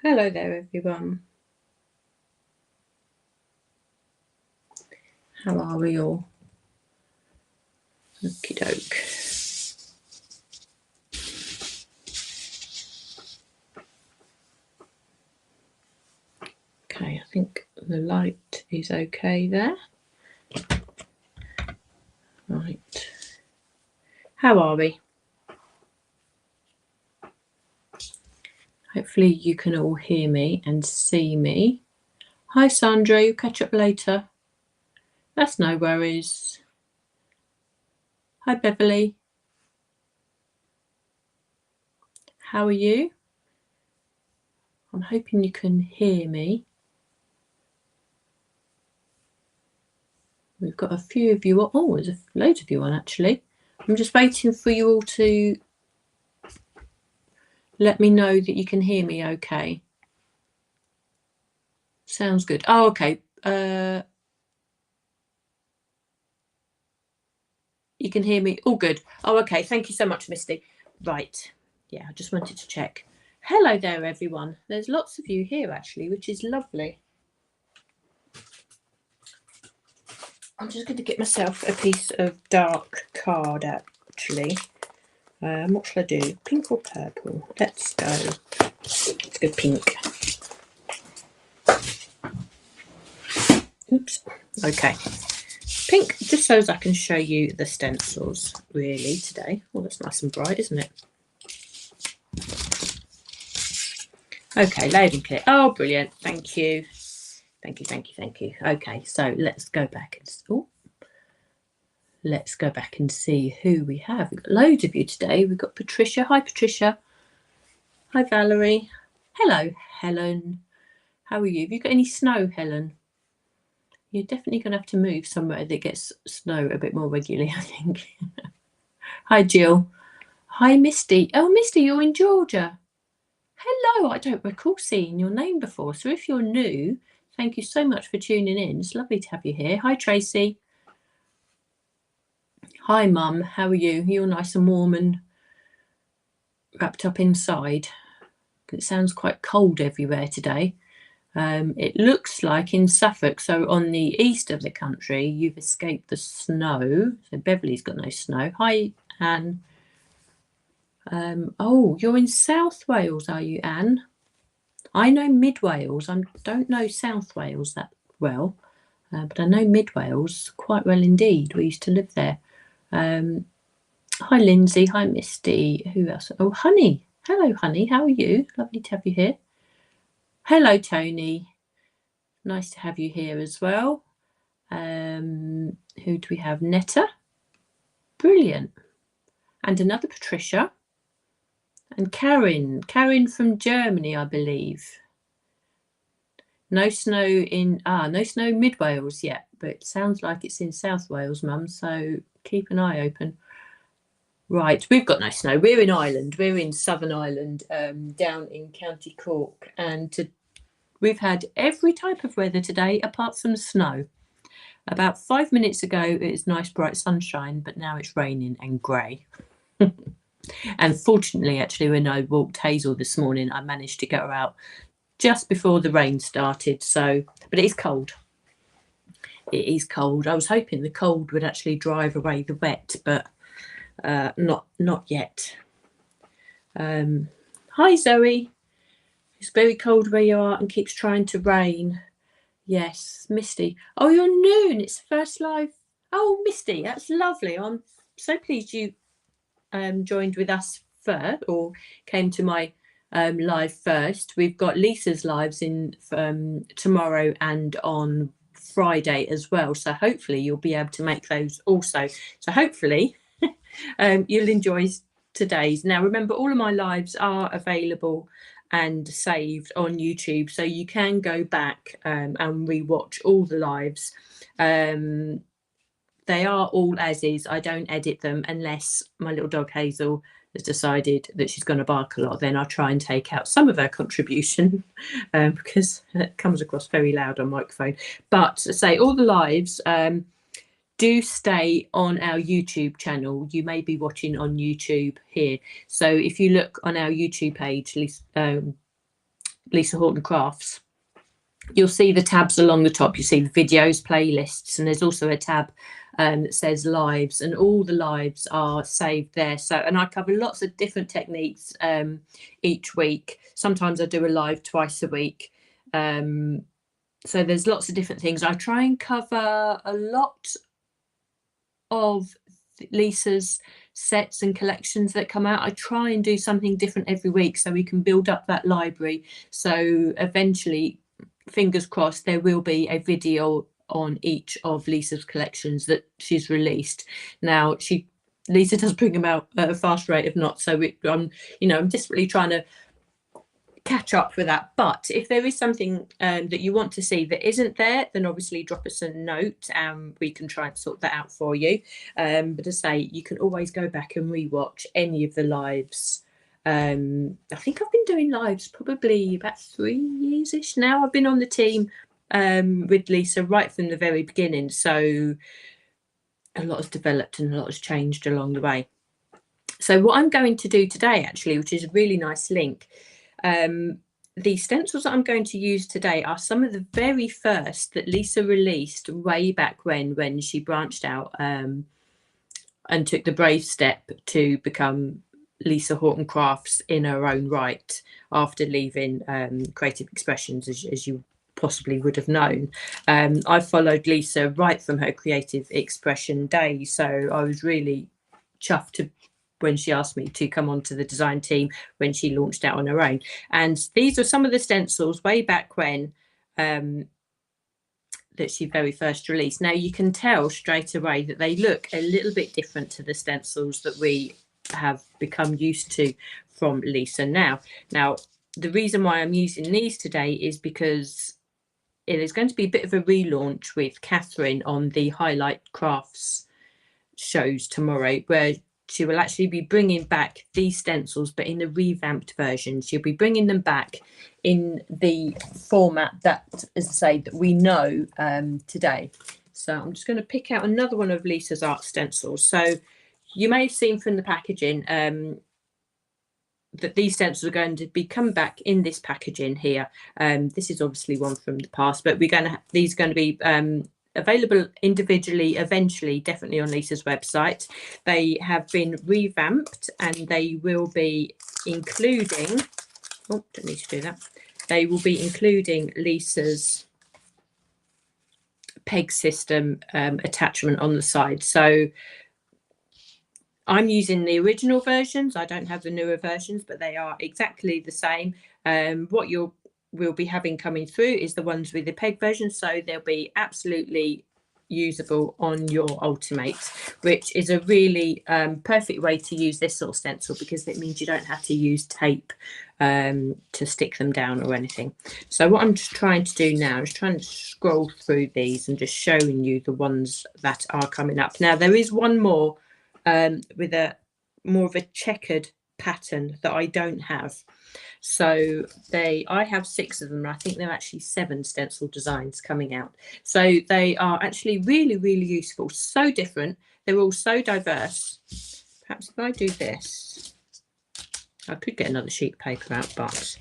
Hello there, everyone. How are we all? Okie doke. Okay, I think the light is okay there. Right. How are we? Hopefully you can all hear me and see me. Hi Sandra, you'll catch up later. That's no worries. Hi Beverly. How are you? I'm hoping you can hear me. We've got a few of you. Oh, there's loads of you on actually. I'm just waiting for you all to let me know that you can hear me okay. Sounds good. Oh, okay. You can hear me. All good. Oh, okay. Thank you so much, Misty. Right. Yeah, I just wanted to check. Hello there, everyone. There's lots of you here, actually, which is lovely. I'm just going to get myself a piece of dark card, actually. What shall I do? Pink or purple? Let's go. Let's go pink. Oops. Okay. Pink, just so as I can show you the stencils, really, today. Oh, that's nice and bright, isn't it? Okay, loud and clear. Oh, brilliant. Thank you. Thank you, thank you, thank you. Okay, so let's go back and let's go back and see who we have. We've got loads of you today. We've got Patricia. Hi, Patricia. Hi, Valerie. Hello, Helen. How are you? Have you got any snow, Helen? You're definitely going to have to move somewhere that gets snow a bit more regularly, I think. Hi, Jill. Hi, Misty. Oh, Misty, you're in Georgia. Hello. I don't recall seeing your name before. So if you're new, thank you so much for tuning in. It's lovely to have you here. Hi, Tracy. Hi, Mum. How are you? You're nice and warm and wrapped up inside. It sounds quite cold everywhere today. It looks like in Suffolk, so on the east of the country, you've escaped the snow. So Beverly's got no snow. Hi, Anne. Oh, you're in South Wales, are you, Anne? I know Mid Wales. I don't know South Wales that well, but I know Mid Wales quite well indeed. We used to live there. Hi, Lindsay. Hi, Misty. Who else? Oh, Honey. Hello, Honey. How are you? Lovely to have you here. Hello, Tony. Nice to have you here as well. Who do we have? Netta. Brilliant. And another Patricia. And Karen. Karen from Germany, I believe. No snow in no snow Mid Wales yet, but it sounds like it's in South Wales, Mum. So keep an eye open. Right, we've got no snow. We're in Ireland. We're in Southern Ireland, down in County Cork, and we've had every type of weather today apart from snow. About 5 minutes ago, it was nice bright sunshine, but now it's raining and grey. And fortunately, actually, when I walked Hazel this morning, I managed to get her out just before the rain started. So, but it is cold. It is cold. I was hoping the cold would actually drive away the wet, but not yet. Hi, Zoe. It's very cold where you are and keeps trying to rain. Yes, Misty. Oh, you're noon. It's the first live. Oh, Misty, that's lovely. I'm so pleased you joined with us first, or came to my live first. We've got Lisa's lives in tomorrow and on Friday as well. So hopefully you'll be able to make those also. So hopefully you'll enjoy today's. Now, remember, all of my lives are available and saved on YouTube, so you can go back and rewatch all the lives. They are all as is. I don't edit them unless my little dog Hazel has decided that she's going to bark a lot. Then I'll try and take out some of her contribution because it comes across very loud on microphone. But say all the lives do stay on our YouTube channel. You may be watching on YouTube here. So if you look on our YouTube page, Lisa Horton Crafts, you'll see the tabs along the top. You see the videos, playlists, and there's also a tab that says lives, and all the lives are saved there. So, and I cover lots of different techniques each week. Sometimes I do a live twice a week. So there's lots of different things. I try and cover a lot of Lisa's sets and collections that come out. I try and do something different every week so we can build up that library. So eventually, fingers crossed, there will be a video on each of Lisa's collections that she's released. Now, Lisa does bring them out at a fast rate of knots, so I'm just really trying to catch up with that. But if there is something that you want to see that isn't there, then obviously drop us a note and we can try and sort that out for you. But as I say, you can always go back and rewatch any of the lives. I think I've been doing lives probably about 3 years-ish now. I've been on the team with Lisa right from the very beginning, so a lot has developed and a lot has changed along the way. So what I'm going to do today, actually, which is a really nice link, the stencils that I'm going to use today are some of the very first that Lisa released way back when she branched out and took the brave step to become Lisa Horton Crafts in her own right after leaving Creative Expressions, as you possibly would have known. I followed Lisa right from her Creative Expression days, so I was really chuffed when she asked me to come onto the design team when she launched out on her own. And these are some of the stencils way back when that she very first released. Now you can tell straight away that they look a little bit different to the stencils that we have become used to from Lisa now. Now, the reason why I'm using these today is because it is going to be a bit of a relaunch with Catherine on the Highlight Crafts shows tomorrow, where she will actually be bringing back these stencils, but in a revamped version. She'll be bringing them back in the format that, as I say, that we know today. So I'm just going to pick out another one of Lisa's art stencils. So you may have seen from the packaging that these stencils are going to be coming back in this packaging here. This is obviously one from the past, but these are going to be available individually, eventually, definitely on Lisa's website. They have been revamped and they will be including, oh, don't need to do that. They will be including Lisa's peg system attachment on the side. So I'm using the original versions. I don't have the newer versions, but they are exactly the same. What we'll be having coming through is the ones with the peg version, so they'll be absolutely usable on your Ultimate, which is a really perfect way to use this sort of stencil, because it means you don't have to use tape to stick them down or anything. So what I'm just trying to do now is trying to scroll through these and just showing you the ones that are coming up. Now there is one more with a more of a checkered pattern that I don't have. So I have 6 of them. I think there are actually 7 stencil designs coming out. So they are actually really, really useful. So different. They're all so diverse. Perhaps if I do this, I could get another sheet of paper out, but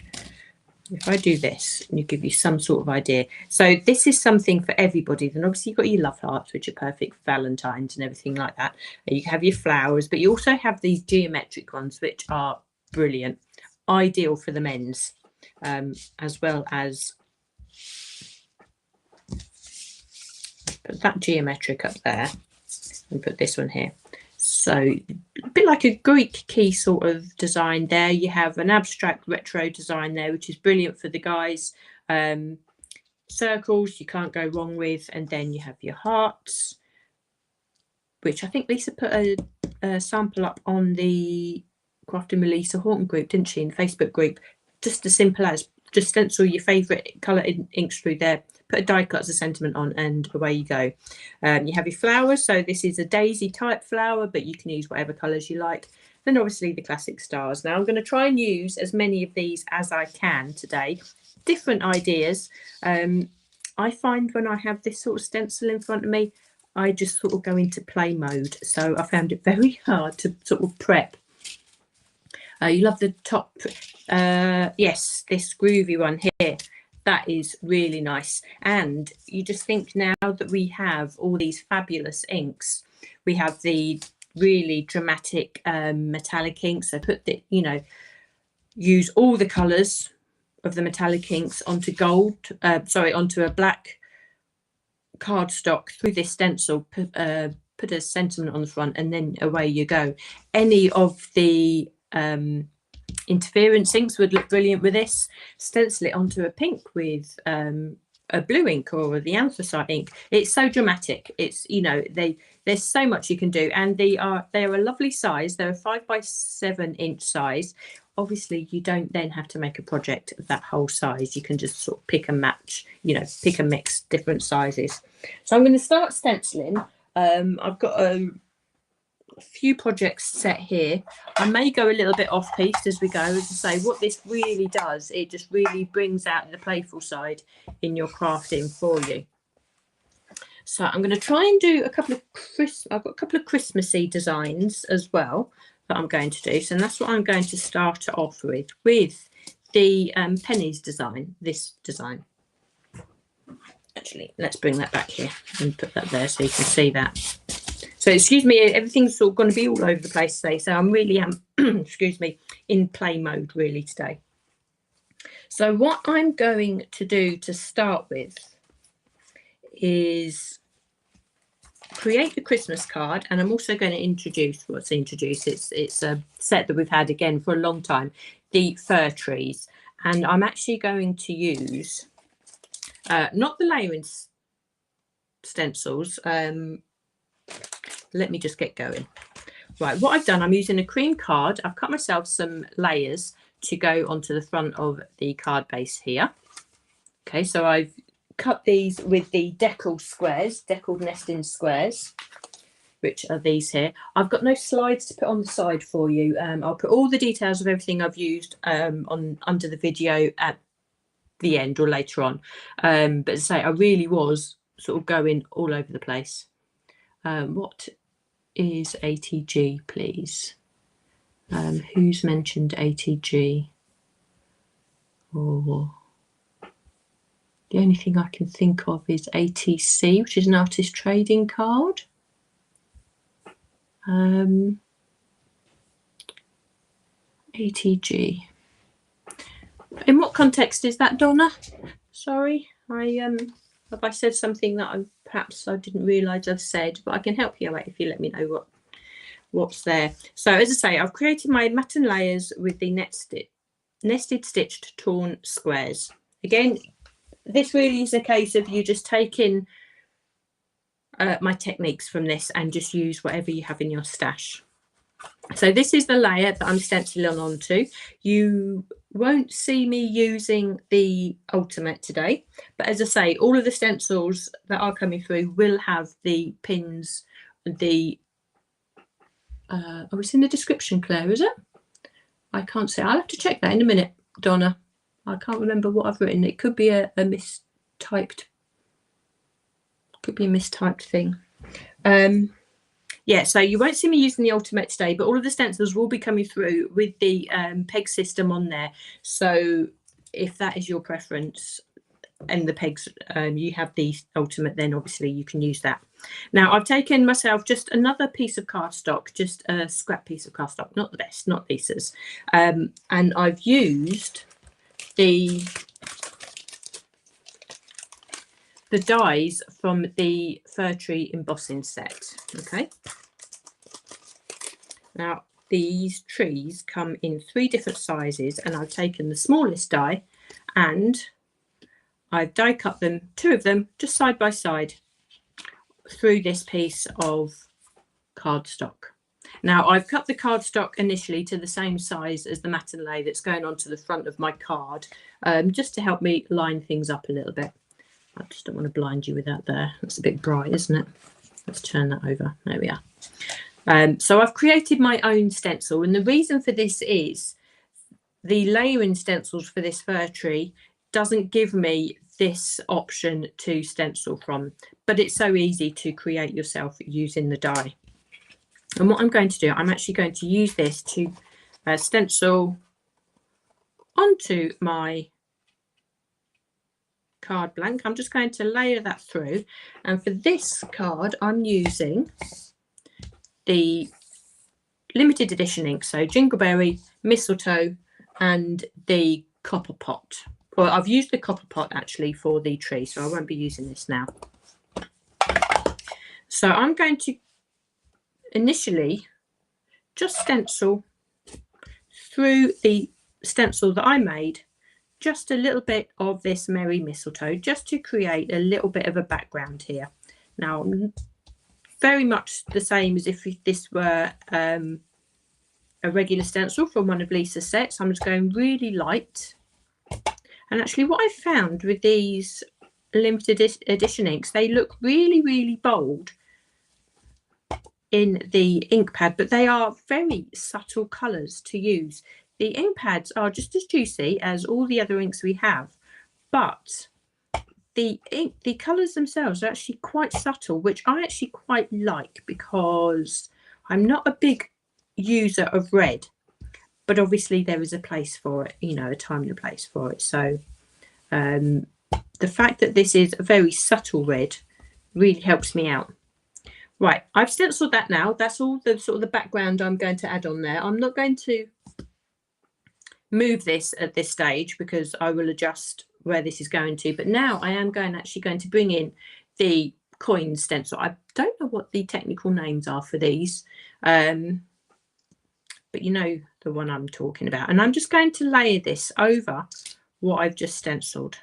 if I do this, and you give you some sort of idea. So this is something for everybody. Then obviously you've got your love hearts, which are perfect for Valentine's and everything like that. And you have your flowers, but you also have these geometric ones, which are brilliant. Ideal for the men's, as well as put that geometric up there and put this one here. So a bit like a Greek key sort of design there. You have an abstract retro design there, which is brilliant for the guys. Circles you can't go wrong with, and then you have your hearts, which I think Lisa put a sample up on the Crafting with Lisa Horton group, didn't she, in the Facebook group? Just as simple as just stencil your favourite colour inks through there, put a die cut as a sentiment on, and away you go. You have your flowers. So this is a daisy type flower, but you can use whatever colours you like. Then obviously the classic stars. Now I'm going to try and use as many of these as I can today. Different ideas. I find when I have this sort of stencil in front of me, I just sort of go into play mode. So I found it very hard to sort of prep You love the top, yes, this Groovy one here. That is really nice. And you just think, now that we have all these fabulous inks, we have the really dramatic metallic inks. So put the, you know, use all the colours of the metallic inks onto gold, onto a black cardstock through this stencil, put a sentiment on the front, and then away you go. Any of the interference inks would look brilliant with this. Stencil it onto a pink with a blue ink or the anthracite ink. It's so dramatic. It's, you know, there's so much you can do, and they are a lovely size. They're a 5 by 7 inch size. Obviously you don't then have to make a project of that whole size. You can just sort of pick and match, you know, pick and mix different sizes. So I'm going to start stenciling. I've got a few projects set here. I may go a little bit off piste as we go. As I say, what this really does, it just really brings out the playful side in your crafting for you. So I'm going to try and do a couple of I've got a couple of Christmassy designs as well that I'm going to do. So that's what I'm going to start off with the Pennies design, this design. Actually, let's bring that back here and put that there so you can see that. So excuse me, everything's sort of going to be all over the place today. So I'm really, excuse me, in play mode really today. So what I'm going to do to start with is create the Christmas card, and I'm also going to introduce it's a set that we've had again for a long time, the fir trees. And I'm actually going to use not the layering stencils. Let me just get going. Right, what I've done, I'm using a cream card. I've cut myself some layers to go onto the front of the card base here. Okay, so I've cut these with the deckled squares, deckled nesting squares, which are these here. I've got no slides to put on the side for you. I'll put all the details of everything I've used under the video at the end or later on. But as I say, I really was sort of going all over the place. What is ATG, please? Who's mentioned ATG? Or the only thing I can think of is ATC, which is an artist trading card. ATG. In what context is that, Donna? Sorry, have I said something that perhaps I didn't realise I've said, but I can help you out if you let me know what's there. So as I say, I've created my matten layers with the nested stitched torn squares. Again, this really is a case of you just taking my techniques from this and just use whatever you have in your stash. So this is the layer that I'm stenciling onto. You won't see me using the ultimate today, but as I say, all of the stencils that are coming through will have the pins, the oh, it's in the description, Claire, is it? I can't say. I'll have to check that in a minute, Donna. I can't remember what I've written. It could be a mistyped, thing. Yeah, so you won't see me using the ultimate today, but all of the stencils will be coming through with the peg system on there. So if that is your preference and the pegs, you have the ultimate, then obviously you can use that. Now I've taken myself just another piece of cardstock, just a scrap piece of cardstock, not the best, not Lisa's, and I've used the dies from the fir tree embossing set. Okay, now these trees come in 3 different sizes, and I've taken the smallest die and I've die cut them, 2 of them just side by side through this piece of cardstock. Now I've cut the cardstock initially to the same size as the matten lay that's going onto the front of my card, just to help me line things up a little bit. I just don't want to blind you with that there. That's a bit bright, isn't it? Let's turn that over. There we are. So I've created my own stencil, and the reason for this is the layering stencils for this fir tree doesn't give me this option to stencil from, but it's so easy to create yourself using the die. And what I'm going to do, I'm actually going to use this to stencil onto my card blank. I'm just going to layer that through, and for this card I'm using the limited edition ink, so Jingleberry, Mistletoe and the Copper Pot. Well, I've used the Copper Pot actually for the tree, so I won't be using this now. So I'm going to initially just stencil through the stencil that I made just a little bit of this Merry Mistletoe, just to create a little bit of a background here. Now, very much the same as if this were a regular stencil from one of Lisa's sets. I'm just going really light. And actually what I found with these limited edition inks, they look really, really bold in the ink pad, but they are very subtle colours to use. The ink pads are just as juicy as all the other inks we have, but the colours themselves are actually quite subtle, which I actually quite like, because I'm not a big user of red, but obviously there is a place for it, you know, a time and a place for it. So the fact that this is a very subtle red really helps me out. Right, I've stenciled that now. That's all the sort of the background I'm going to add on there. I'm not going to move this at this stage because I will adjust where this is going to, but now I am actually going to bring in the coin stencil. I don't know what the technical names are for these, but you know the one I'm talking about. And I'm just going to layer this over what I've just stenciled.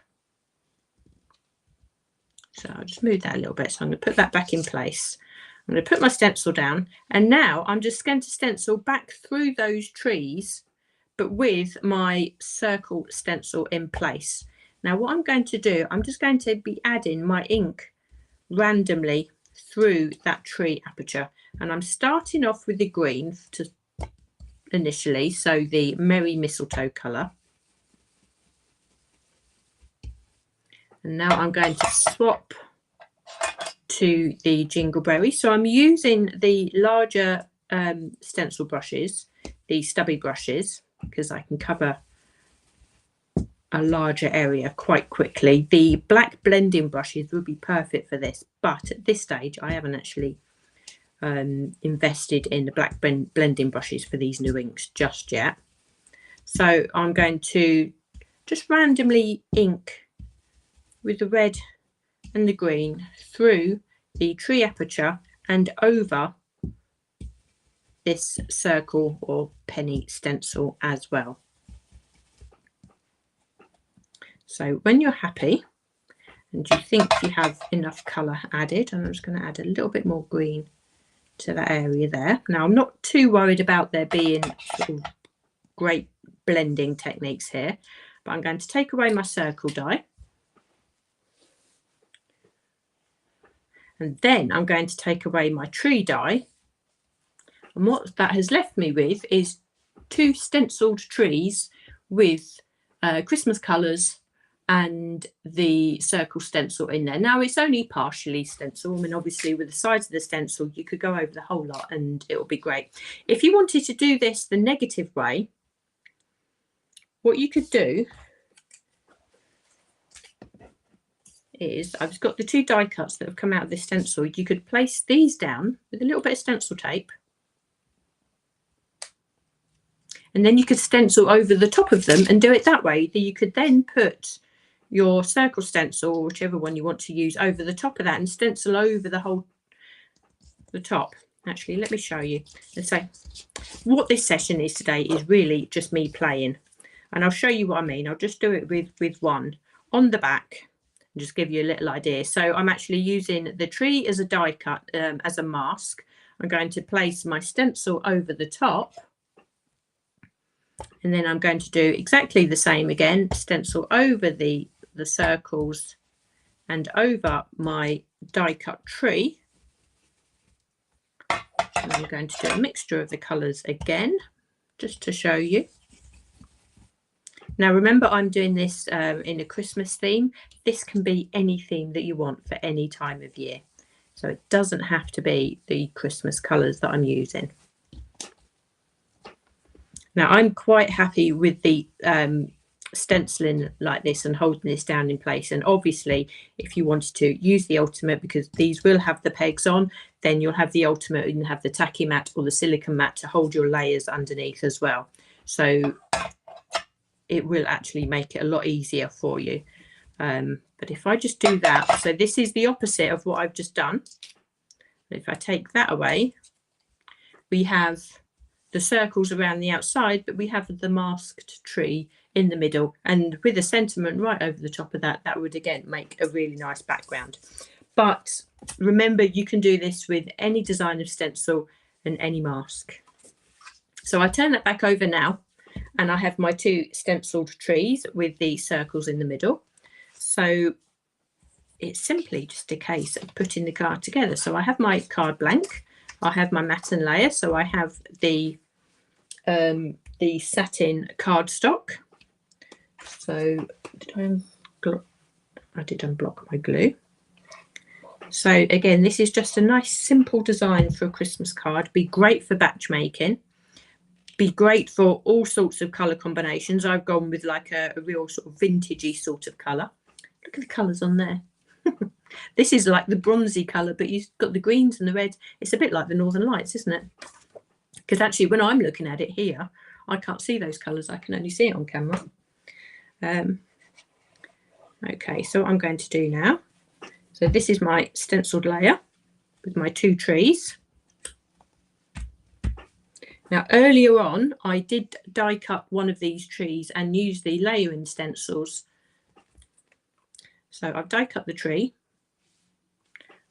So I'll just move that a little bit. So I'm going to put that back in place. I'm going to put my stencil down, and now I'm just going to stencil back through those trees, but with my circle stencil in place. Now what I'm going to do, I'm just going to be adding my ink randomly through that tree aperture, and I'm starting off with the green initially, so the Merry Mistletoe colour. And now I'm going to swap to the Jingleberry. So I'm using the larger stencil brushes, the stubby brushes, because I can cover a larger area quite quickly. The black blending brushes would be perfect for this, but at this stage I haven't actually invested in the black blending brushes for these new inks just yet. So I'm going to just randomly ink with the red and the green through the tree aperture and over this circle or penny stencil as well. So when you're happy and you think you have enough colour added, and I'm just going to add a little bit more green to that area there. Now I'm not too worried about there being sort of great blending techniques here, but I'm going to take away my circle die. And then I'm going to take away my tree die. And what that has left me with is two stenciled trees with Christmas colours and the circle stencil in there. Now it's only partially stencil. I mean, obviously with the size of the stencil, you could go over the whole lot and it will be great. If you wanted to do this the negative way, what you could do is, I've got the two die cuts that have come out of this stencil. You could place these down with a little bit of stencil tape, and then you could stencil over the top of them and do it that way. You could then put your circle stencil, or whichever one you want to use, over the top of that and stencil over the top. Actually, let me show you. Let's say what this session is today is really just me playing, and I'll show you what I mean. I'll just do it with one on the back. Just give you a little idea. So I'm actually using the tree as a die cut, as a mask. I'm going to place my stencil over the top, and then I'm going to do exactly the same again, stencil over the circles and over my die cut tree. And I'm going to do a mixture of the colours again, just to show you. Now remember, I'm doing this in a Christmas theme. This can be any theme that you want for any time of year. So it doesn't have to be the Christmas colours that I'm using. Now I'm quite happy with the stenciling like this and holding this down in place, and obviously if you wanted to use the ultimate, because these will have the pegs on, then you'll have the ultimate and have the tacky mat or the silicone mat to hold your layers underneath as well, so it will actually make it a lot easier for you. But if I just do that, so this is the opposite of what I've just done. If I take that away, we have the circles around the outside, but we have the masked tree in the middle, and with a sentiment right over the top of that, that would again make a really nice background. But remember, you can do this with any design of stencil and any mask. So I turn that back over now, and I have my two stenciled trees with the circles in the middle. So it's simply just a case of putting the card together. So I have my card blank, I have my mat and layer, so I have the satin cardstock. So I did unblock my glue. So again, this is just a nice simple design for a Christmas card. Be great for batch making. Be great for all sorts of colour combinations. I've gone with like a real sort of vintagey sort of colour. Look at the colours on there. This is like the bronzy colour, but you've got the greens and the reds. It's a bit like the Northern Lights, isn't it? Because actually when I'm looking at it here, I can't see those colours. I can only see it on camera. Okay, so what I'm going to do now, so this is my stenciled layer with my two trees. Now earlier on I did die cut one of these trees and use the layering stencils. So I've die cut the tree.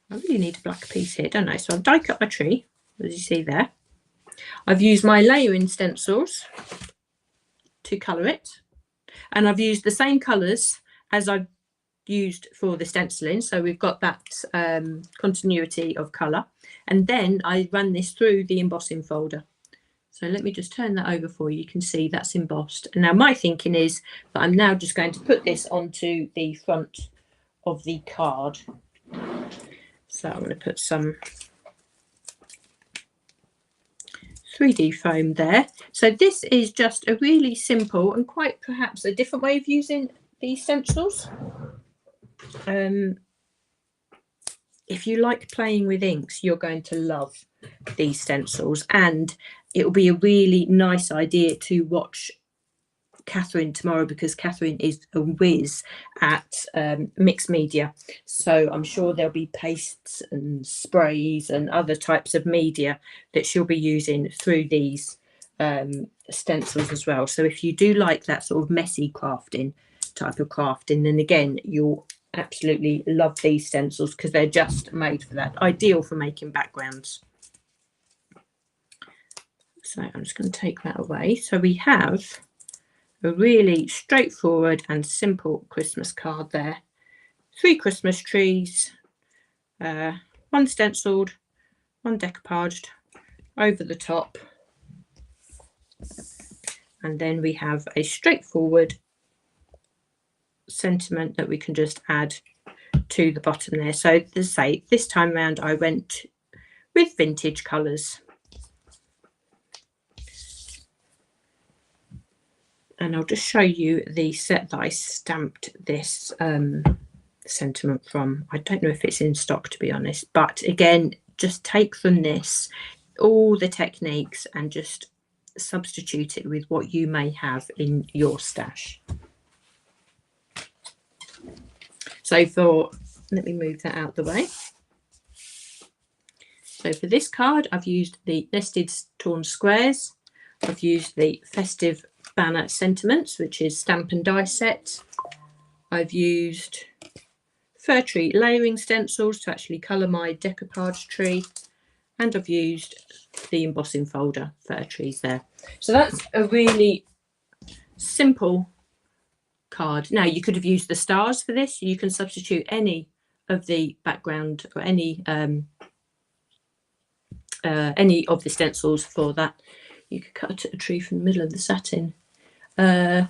I really need a black piece here, don't I? So I've die cut my tree, as you see there. I've used my layering stencils to colour it, and I've used the same colours as I've used for the stenciling, so we've got that continuity of colour. And then I run this through the embossing folder. So let me just turn that over for you. You can see that's embossed. And now my thinking is that I'm now just going to put this onto the front of the card. So I'm going to put some 3D foam there. So this is just a really simple and quite perhaps a different way of using these stencils. If you like playing with inks, you're going to love these stencils, and it will be a really nice idea to watch Catherine tomorrow, because Catherine is a whiz at mixed media. So I'm sure there'll be pastes and sprays and other types of media that she'll be using through these stencils as well. So if you do like that sort of messy crafting type of crafting, then again you'll absolutely love these stencils, because they're just made for that, ideal for making backgrounds. So I'm just going to take that away. So we have a really straightforward and simple Christmas card there. 3 Christmas trees, 1 stenciled, 1 decoupaged over the top, and then we have a straightforward sentiment that we can just add to the bottom there. So to say, this time around I went with vintage colours, and I'll just show you the set that I stamped this sentiment from. I don't know if it's in stock, to be honest, but again, just take from this all the techniques and just substitute it with what you may have in your stash. So let me move that out the way. So for this card, I've used the nested torn squares. I've used the festive banner sentiments, which is stamp and die set. I've used fir tree layering stencils to actually colour my decoupage tree, and I've used the embossing folder fir trees there. So that's a really simple card. Now you could have used the stars for this. You can substitute any of the background or any of the stencils for that. You could cut a tree from the middle of the satin. Yes,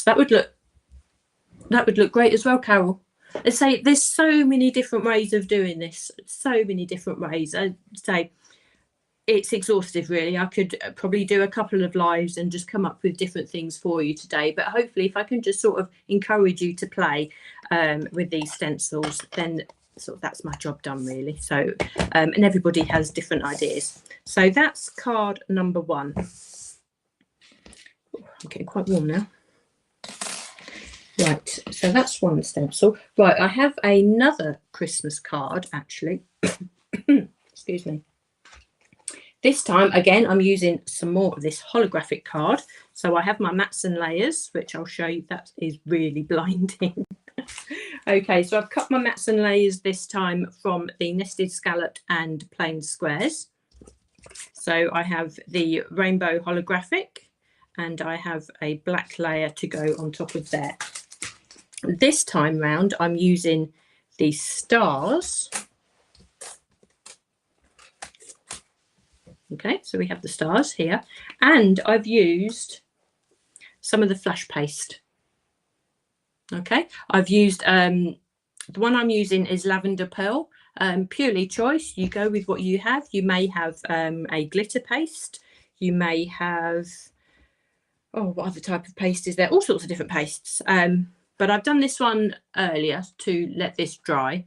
that would look great as well, Carol. Let's say there's so many different ways of doing this. So many different ways. I'd say it's exhaustive, really. I could probably do a couple of lives and just come up with different things for you today, but hopefully if I can just sort of encourage you to play with these stencils, then sort of that's my job done, really. So and everybody has different ideas. So that's card number 1. I'm getting quite warm now. Right, so that's one stencil. Right, I have another Christmas card, actually. Excuse me. This time, again, I'm using some more of this holographic card. So I have my mats and layers, which I'll show you. That is really blinding. Okay, so I've cut my mats and layers this time from the nested, scalloped and plain squares. So I have the rainbow holographic and I have a black layer to go on top of there. This time round, I'm using the stars. Okay, so we have the stars here, and I've used some of the flash paste. Okay, I've used the one I'm using is lavender pearl, purely choice. You go with what you have. You may have a glitter paste. You may have, oh, what other type of paste is there? All sorts of different pastes. But I've done this one earlier to let this dry.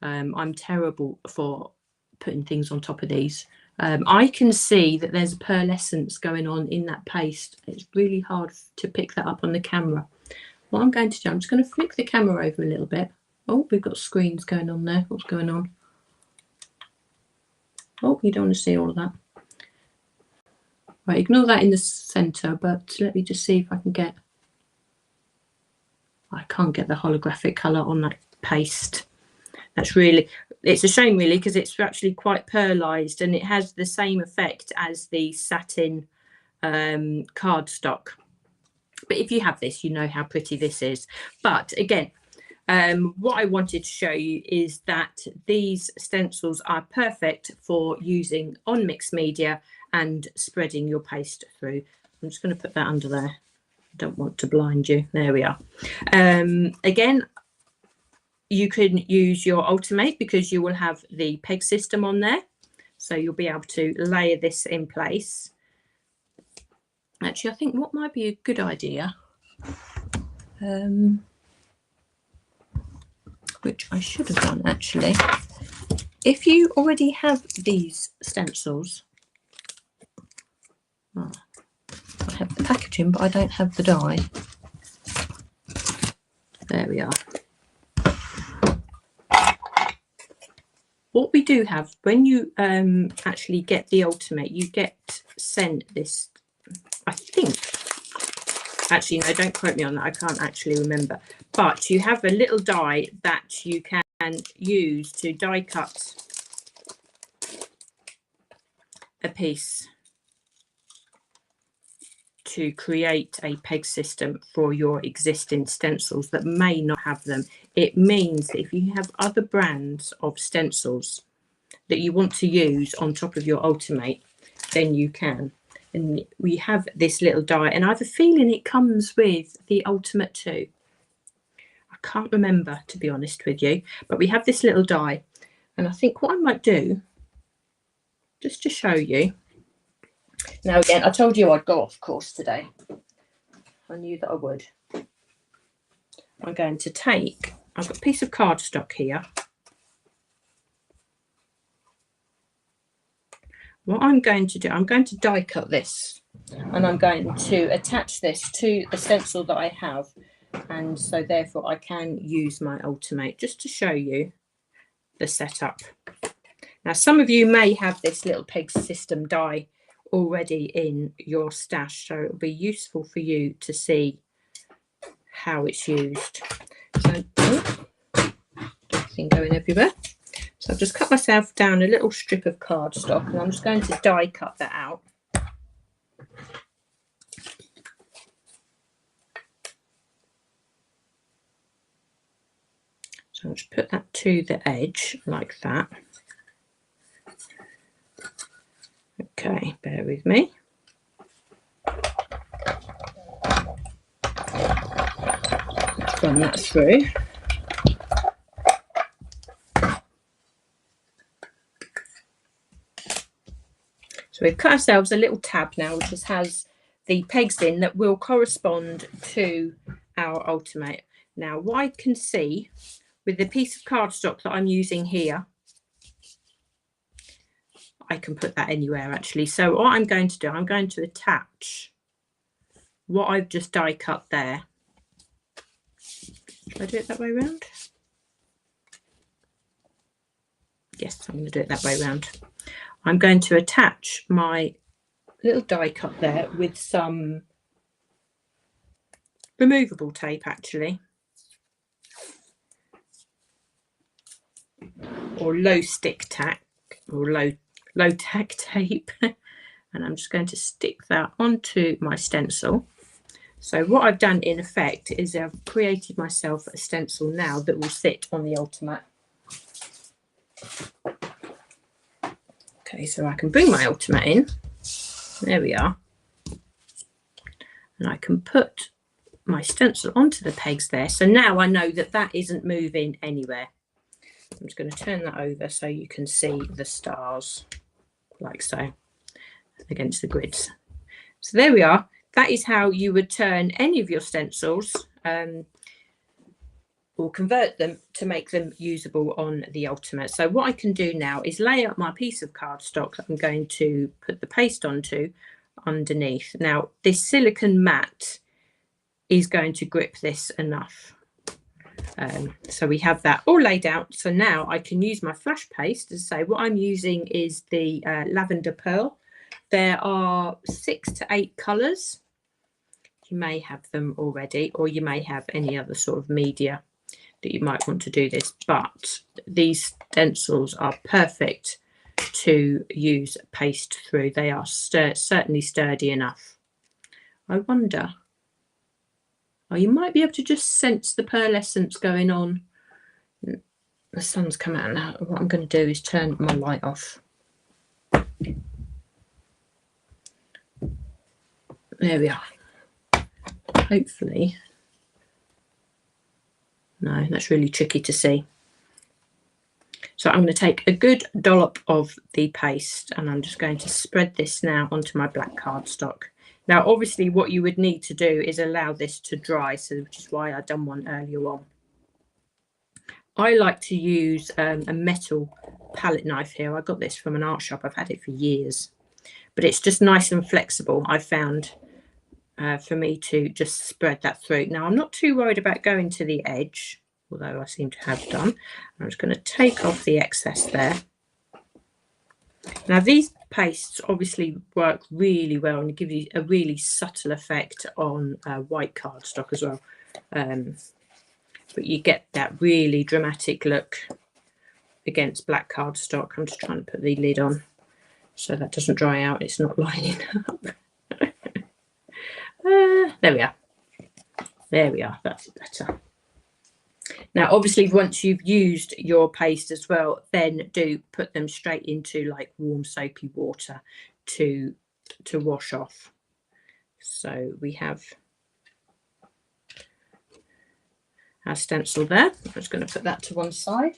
I'm terrible for putting things on top of these. I can see that there's a pearlescence going on in that paste. It's really hard to pick that up on the camera. What I'm going to do, I'm just going to flick the camera over a little bit. Oh, we've got screens going on there. What's going on? Oh, you don't want to see all of that. Right, ignore that in the centre, but let me just see if I can get... I can't get the holographic colour on that paste. That's really... It's a shame, really, because it's actually quite pearlised and it has the same effect as the satin cardstock. But if you have this, you know how pretty this is. But again, what I wanted to show you is that these stencils are perfect for using on mixed media and spreading your paste through. I'm just going to put that under there. I don't want to blind you. There we are. Again, you can use your Ultimate because you will have the peg system on there. So you'll be able to layer this in place. Actually, I think what might be a good idea, which I should have done actually, if you already have these stencils, oh, I have the packaging but I don't have the die. There we are. What we do have, when you actually get the Ultimate, you get sent this, I think, actually no, don't quote me on that, I can't actually remember, but you have a little die that you can use to die cut a piece to create a peg system for your existing stencils that may not have them. It means that if you have other brands of stencils that you want to use on top of your Ultimate, then you can. And we have this little die, and I have a feeling it comes with the Ultimate too. I can't remember, to be honest with you, but we have this little die, and I think what I might do, just to show you. Now again, I told you I'd go off course today. I knew that I would. I'm going to take, I've got a piece of cardstock here. What I'm going to do, I'm going to die cut this and I'm going to attach this to the stencil that I have, and so therefore I can use my Ultimate just to show you the setup. Now some of you may have this little peg system die already in your stash, so it'll be useful for you to see how it's used. So, thing going everywhere. So I've just cut myself down a little strip of cardstock and I'm just going to die cut that out. So I'll just put that to the edge like that. Okay, bear with me. Let's run that through. we've cut ourselves a little tab now, which just has the pegs in that will correspond to our ultimate. Now, what I can see with the piece of cardstock that I'm using here, I can put that anywhere actually. So what I'm going to do, I'm going to attach what I've just die cut there. Should I do it that way around? Yes, I'm going to do it that way around. I'm going to attach my little die cut there with some removable tape actually, or low stick tack, or low tack tape. And I'm just going to stick that onto my stencil. So what I've done in effect is I've created myself a stencil now that will sit on the ultimate. Okay, so I can bring my ultimate in. There we are. And I can put my stencil onto the pegs there. So now I know that that isn't moving anywhere. I'm just going to turn that over so you can see the stars, like so, against the grids. So there we are. That is how you would turn any of your stencils or convert them to make them usable on the ultimate. So what I can do now is lay up my piece of cardstock that I'm going to put the paste onto underneath. Now, this silicone mat is going to grip this enough. So we have that all laid out. So now I can use my flash paste to say what I'm using is the lavender pearl. There are 6 to 8 colours. You may have them already, or you may have any other sort of media that you might want to do this, but these stencils are perfect to use paste through. They are certainly sturdy enough. I wonder, oh, you might be able to just sense the pearlescence going on. The sun's come out now. What I'm going to do is turn my light off. There we are. Hopefully. No, that's really tricky to see. So I'm going to take a good dollop of the paste and I'm just going to spread this now onto my black cardstock. Now, obviously, what you would need to do is allow this to dry, so which is why I've done one earlier on. I like to use a metal palette knife here. I got this from an art shop. I've had it for years, but it's just nice and flexible, I've found, for me to just spread that through. Now, I'm not too worried about going to the edge, although I seem to have done. I'm just going to take off the excess there. Now, these pastes obviously work really well and give you a really subtle effect on white cardstock as well. But you get that really dramatic look against black cardstock. I'm just trying to put the lid on so that doesn't dry out. It's not lining up. There we are. There we are. That's better. Now, obviously, once you've used your paste as well, then do put them straight into like warm soapy water to wash off. So we have our stencil there. I'm just going to put that to one side.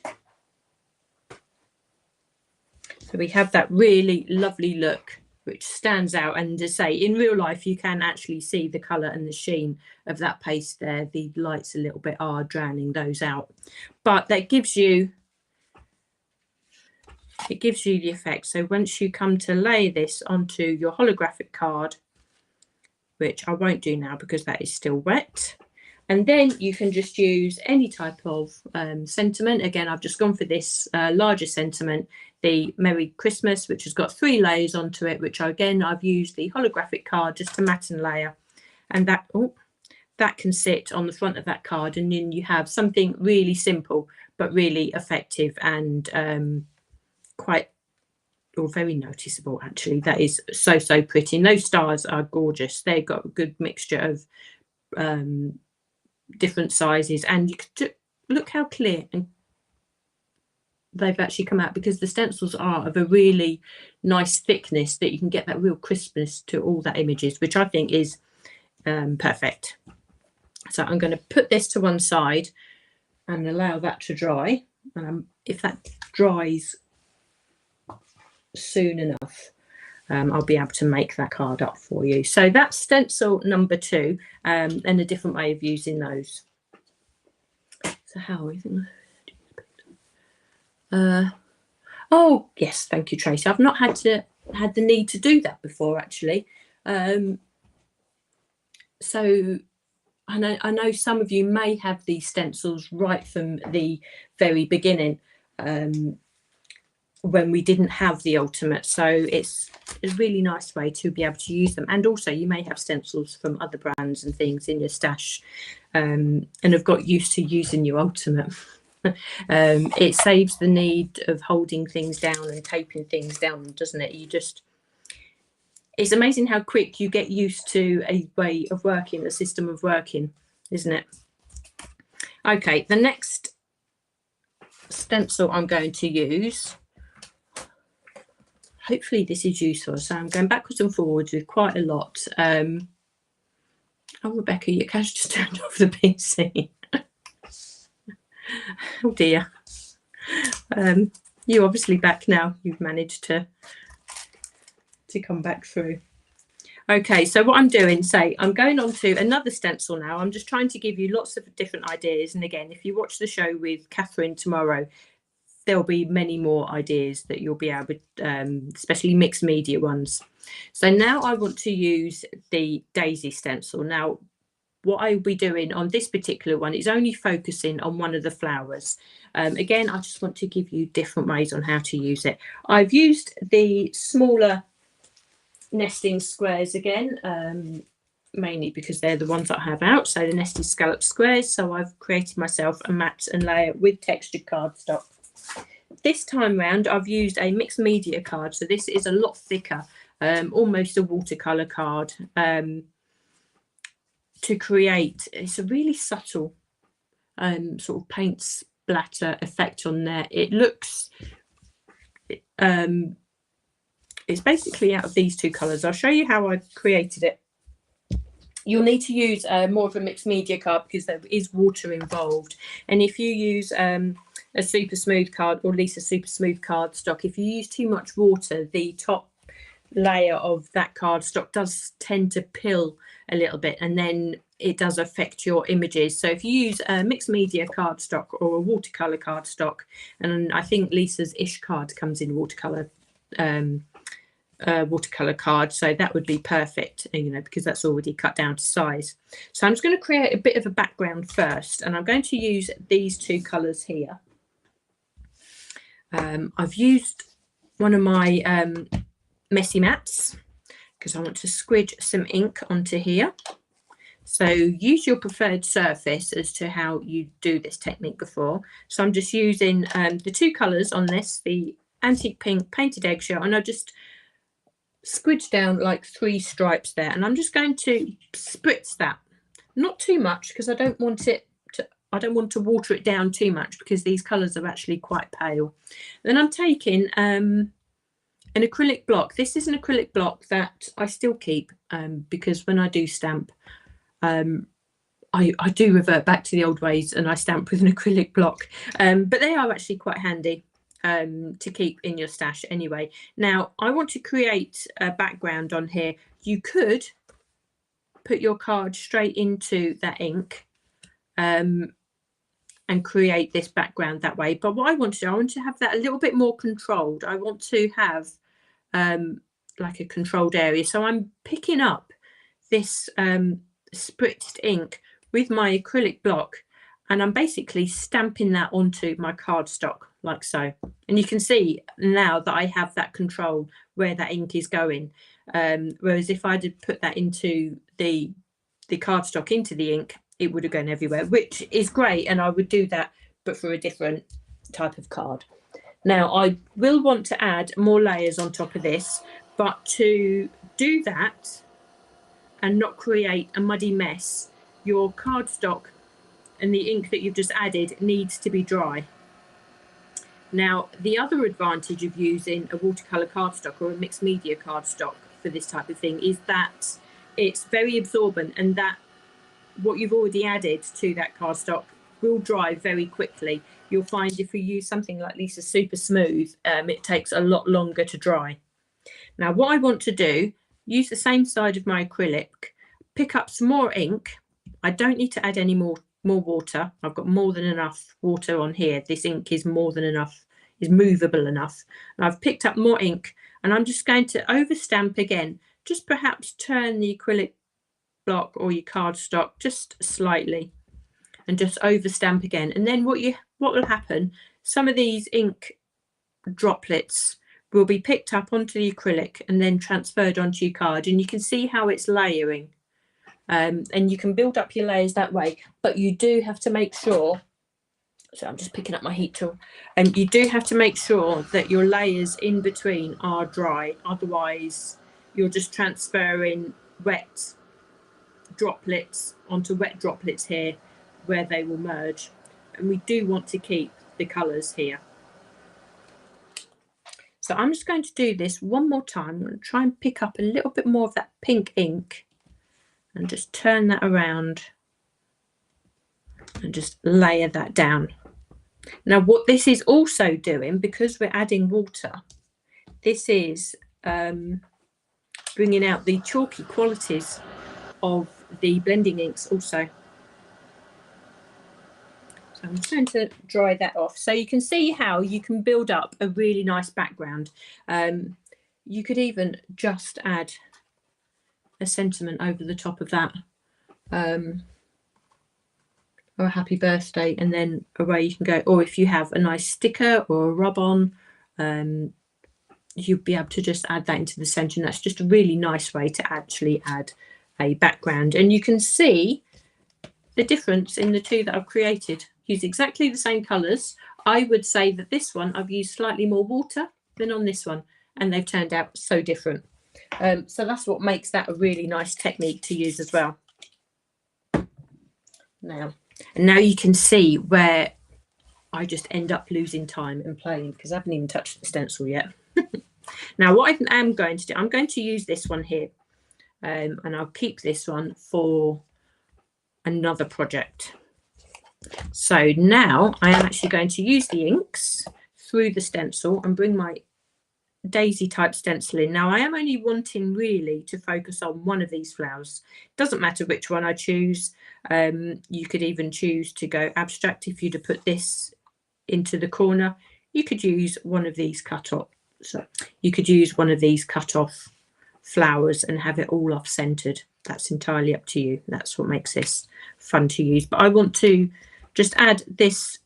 So we have that really lovely look, which stands out. And to say, in real life, you can actually see the colour and the sheen of that paste there. The lights a little bit are drowning those out. But that gives you, it gives you the effect. So once you come to lay this onto your holographic card, which I won't do now because that is still wet, and then you can just use any type of sentiment. Again, I've just gone for this larger sentiment, the Merry Christmas, which has got 3 layers onto it, which again, I've used the holographic card just to mat and layer. And that, oh, that can sit on the front of that card. And then you have something really simple, but really effective and quite, or very noticeable, actually. That is so, so pretty. And those stars are gorgeous. They've got a good mixture of different sizes, and you can look how clear and they've actually come out, because the stencils are of a really nice thickness that you can get that real crispness to all that images, which I think is perfect. So I'm going to put this to one side and allow that to dry, and if that dries soon enough, I'll be able to make that card up for you. So that's stencil number 2, and a different way of using those. So how are we thinking? Oh yes, thank you, Tracy. I've not had the need to do that before, actually. So I know some of you may have these stencils right from the very beginning, when we didn't have the ultimate. So it's a really nice way to be able to use them. And also you may have stencils from other brands and things in your stash, and have got used to using your ultimate. It saves the need of holding things down and taping things down, doesn't it? It's amazing how quick you get used to a way of working, a system of working, isn't it? Okay, the next stencil I'm going to use, hopefully this is useful. So I'm going backwards and forwards with quite a lot. Oh, Rebecca, your cash just turned off the PC. Oh dear. You're obviously back now. You've managed to come back through. Okay, so what I'm doing, I'm going on to another stencil now. I'm just trying to give you lots of different ideas. And again, if you watch the show with Catherine tomorrow, there'll be many more ideas that you'll be able to, especially mixed media ones. So now I want to use the daisy stencil. Now, what I'll be doing on this particular one is only focusing on one of the flowers. Again, I just want to give you different ways on how to use it. I've used the smaller nesting squares again, mainly because they're the ones that I have out. So the nested scallop squares. So I've created myself a mat and layer with textured cardstock. This time round, I've used a mixed media card. So this is a lot thicker, almost a watercolor card. To create, it's a really subtle sort of paint splatter effect on there. It looks, it's basically out of these two colors. I'll show you how I created it. You'll need to use more of a mixed media card because there is water involved. And if you use a super smooth card or Lisa super smooth cardstock, if you use too much water, the top layer of that cardstock does tend to pill a little bit, and then it does affect your images. So if you use a mixed media cardstock or a watercolor cardstock, and I think Lisa's Ish card comes in watercolor card, so that would be perfect, you know, because that's already cut down to size. So I'm just going to create a bit of a background first, and I'm going to use these two colors here. I've used one of my messy mats because I want to squidge some ink onto here. So use your preferred surface as to how you do this technique before. So I'm just using the two colors on this, the antique pink painted eggshell, and I just squidge down like 3 stripes there, and I'm just going to spritz that, not too much because I don't want to water it down too much because these colors are actually quite pale. Then I'm taking an acrylic block. This is an acrylic block that I still keep because when I do stamp, I do revert back to the old ways and I stamp with an acrylic block, but they are actually quite handy to keep in your stash anyway. Now I want to create a background on here. You could put your card straight into that ink and create this background that way, but what I want to do, I want to have that a little bit more controlled. I want to have like a controlled area. So I'm picking up this spritzed ink with my acrylic block, and I'm basically stamping that onto my cardstock like so. And you can see now that I have that control where that ink is going. Whereas if I did put that into the cardstock into the ink, it would have gone everywhere, which is great. And I would do that, but for a different type of card. Now I will want to add more layers on top of this, but to do that and not create a muddy mess, your cardstock and the ink that you've just added needs to be dry. Now, the other advantage of using a watercolor cardstock or a mixed media cardstock for this type of thing is that it's very absorbent, and that what you've already added to that cardstock will dry very quickly. You'll find if you use something like Lisa Super Smooth, it takes a lot longer to dry. Now what I want to do, use the same side of my acrylic, pick up some more ink. I don't need to add any more water. I've got more than enough water on here. This ink is more than enough, is movable enough. And I've picked up more ink, and I'm just going to overstamp again. Just perhaps turn the acrylic block or your cardstock just slightly, and just overstamp again. And then what will happen, some of these ink droplets will be picked up onto the acrylic and then transferred onto your card, and you can see how it's layering. And you can build up your layers that way, but you do have to make sure, so I'm just picking up my heat tool, and you do have to make sure that your layers in between are dry, otherwise you're just transferring wet droplets onto wet droplets here where they will merge, and we do want to keep the colours here. So I'm just going to do this one more time. I'm going to try and pick up a little bit more of that pink ink and just turn that around and just layer that down. Now what this is also doing, because we're adding water, this is bringing out the chalky qualities of the blending inks also. So I'm just going to dry that off. So you can see how you can build up a really nice background. You could even just add a sentiment over the top of that, or a happy birthday, and then away you can go. Or if you have a nice sticker or a rub-on, you'll be able to just add that into the centre, and that's just a really nice way to actually add a background. And you can see the difference in the two that I've created. Use exactly the same colours. I would say that this one I've used slightly more water than on this one, and they've turned out so different. So that's what makes that a really nice technique to use as well. Now you can see where I just end up losing time and playing because I haven't even touched the stencil yet. Now what I am going to do, I'm going to use this one here, and I'll keep this one for another project. So now I am actually going to use the inks through the stencil and bring my daisy type stencil in. Now I am only wanting really to focus on one of these flowers. Doesn't matter which one I choose. You could even choose to go abstract. If you'd have put this into the corner, you could use one of these cut off. So you could use one of these cut off flowers and have it all off centered. That's entirely up to you. That's what makes this fun to use. But I want to just add this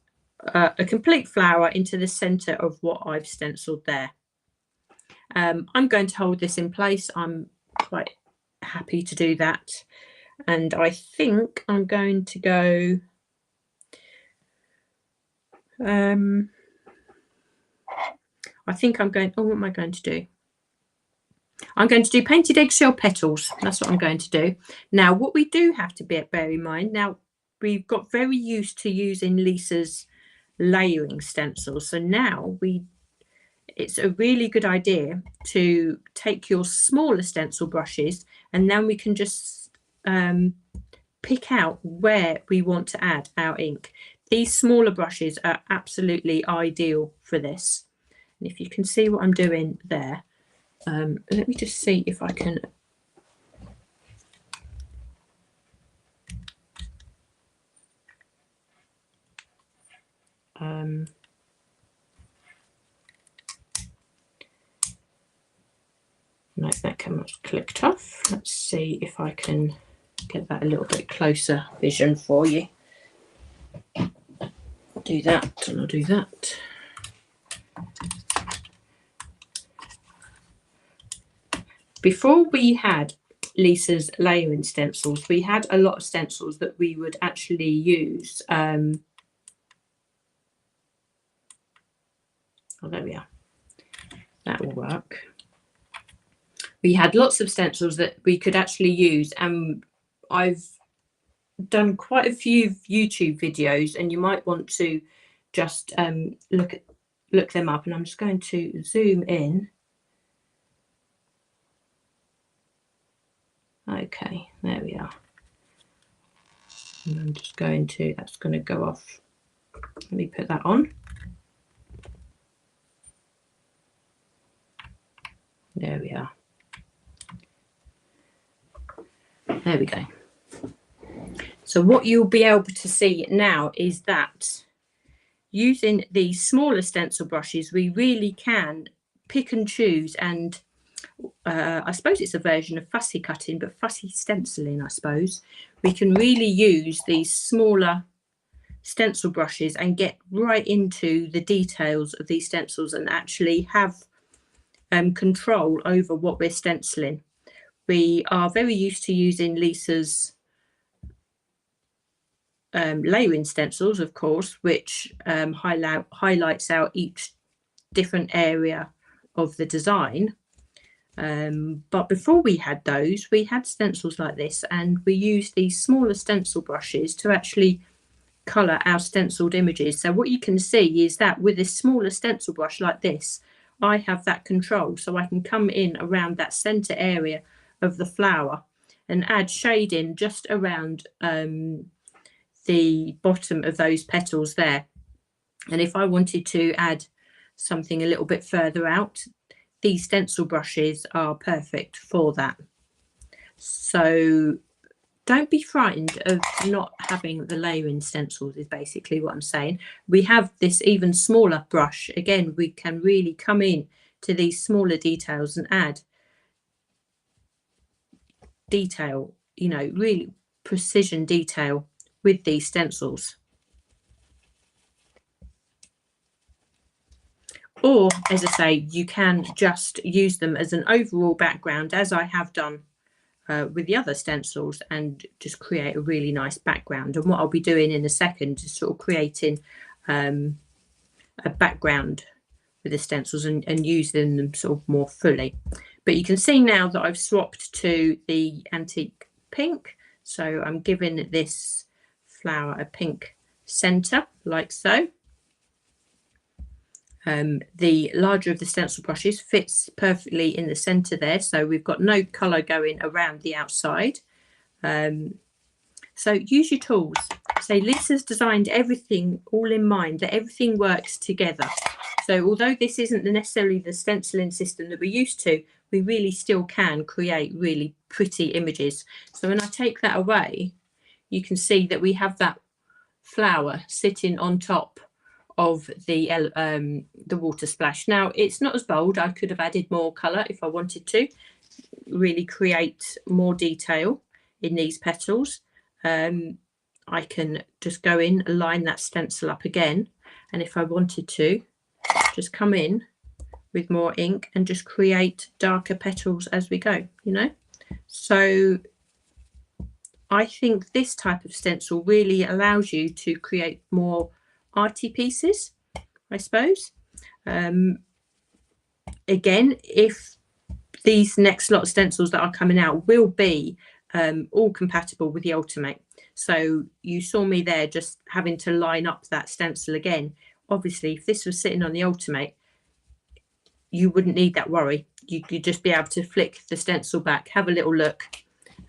a complete flower into the center of what I've stenciled there. I'm going to hold this in place. I'm quite happy to do that, and I think I'm going to go I think I'm going, oh, what am I going to do? I'm going to do painted eggshell petals. That's what I'm going to do. Now, what we do have to bear in mind, now we've got very used to using Lisa's layering stencils. So now it's a really good idea to take your smaller stencil brushes, and then we can just pick out where we want to add our ink. These smaller brushes are absolutely ideal for this. And if you can see what I'm doing there, let me just see if I can no, that camera's clicked off. Let's see if I can get that a little bit closer vision for you. I'll do that, and I'll do that. Before we had Lisa's layering stencils, we had a lot of stencils that we would actually use. Oh, there we are. That will work. We had lots of stencils that we could actually use, and I've done quite a few YouTube videos, and you might want to just look them up. And I'm just going to zoom in. Okay, there we are. And I'm just going to, that's going to go off. Let me put that on. There we are. There we go. So what you'll be able to see now is that using these smaller stencil brushes, we really can pick and choose, and I suppose it's a version of fussy cutting, but fussy stenciling, I suppose. We can really use these smaller stencil brushes and get right into the details of these stencils and actually have control over what we're stenciling. We are very used to using Lisa's layering stencils, of course, which highlights out each different area of the design. But before we had those, we had stencils like this, and we used these smaller stencil brushes to actually colour our stenciled images. So what you can see is that with this smaller stencil brush like this, I have that control, so I can come in around that centre area of the flower and add shading just around the bottom of those petals there. And if I wanted to add something a little bit further out, these stencil brushes are perfect for that. So don't be frightened of not having the layering stencils, is basically what I'm saying. We have this even smaller brush. Again, we can really come in to these smaller details and add detail, you know, really precision detail with these stencils. Or, as I say, you can just use them as an overall background, as I have done with the other stencils, and just create a really nice background. And what I'll be doing in a second is sort of creating a background with the stencils and using them sort of more fully. But you can see now that I've swapped to the antique pink. So I'm giving this flower a pink centre, like so. The larger of the stencil brushes fits perfectly in the centre there, so we've got no colour going around the outside. So use your tools. So Lisa's designed everything all in mind, that everything works together. So although this isn't necessarily the stenciling system that we're used to, we really still can create really pretty images. So when I take that away, you can see that we have that flower sitting on top of the water splash. Now it's not as bold. I could have added more colour if I wanted to really create more detail in these petals. I can just go in, line that stencil up again, and if I wanted to, just come in with more ink and just create darker petals as we go, you know. So I think this type of stencil really allows you to create more arty pieces, I suppose. Again, if these next lot of stencils that are coming out will be all compatible with the Ultimate. So you saw me there just having to line up that stencil again. Obviously, if this was sitting on the Ultimate, you wouldn't need that worry. You'd just be able to flick the stencil back, have a little look,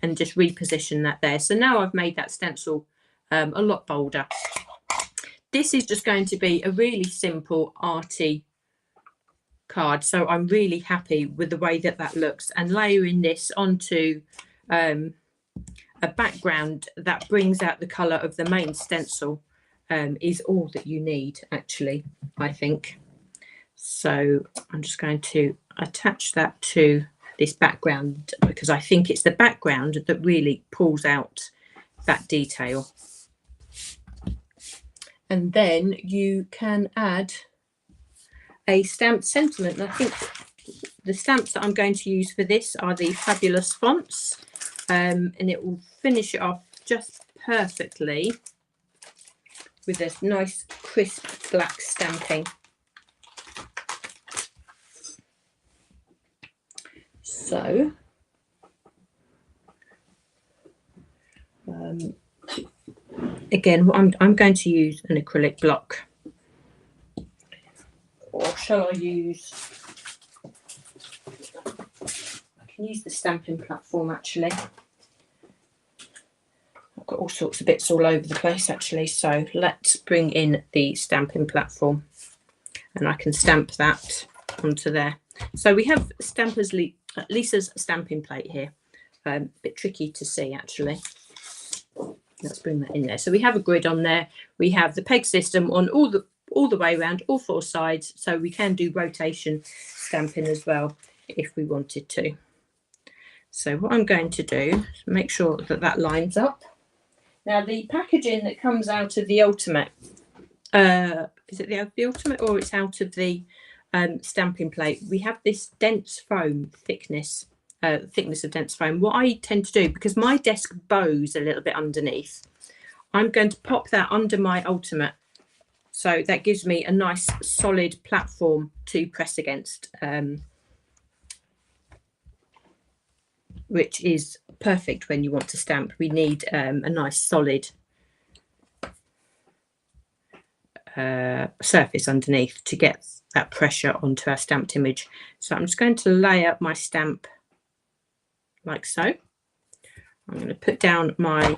and just reposition that there. So now I've made that stencil a lot bolder. This is just going to be a really simple arty card, so I'm really happy with the way that that looks, and layering this onto a background that brings out the colour of the main stencil is all that you need, actually, I think. So I'm just going to attach that to this background, because I think it's the background that really pulls out that detail. And then you can add a stamped sentiment. And I think the stamps that I'm going to use for this are the Fabulous fonts, and it will finish it off just perfectly with this nice crisp black stamping. So again, I'm going to use an acrylic block, or shall I use, I can use the stamping platform actually. I've got all sorts of bits all over the place actually, so let's bring in the stamping platform and I can stamp that onto there. So we have Lisa's stamping plate here. bit tricky to see actually. Let's bring that in there. So we have a grid on there. We have the peg system on all the way around, all 4 sides. So we can do rotation stamping as well if we wanted to. So what I'm going to do is make sure that that lines up. Now the packaging that comes out of the Ultimate, is it the Ultimate or it's out of the stamping plate? We have this dense foam thickness of dense foam. What I tend to do, because my desk bows a little bit underneath, I'm going to pop that under my Ultimate, so that gives me a nice solid platform to press against, which is perfect when you want to stamp. We need a nice solid surface underneath to get that pressure onto our stamped image. So I'm just going to lay out my stamp like so. I'm going to put down my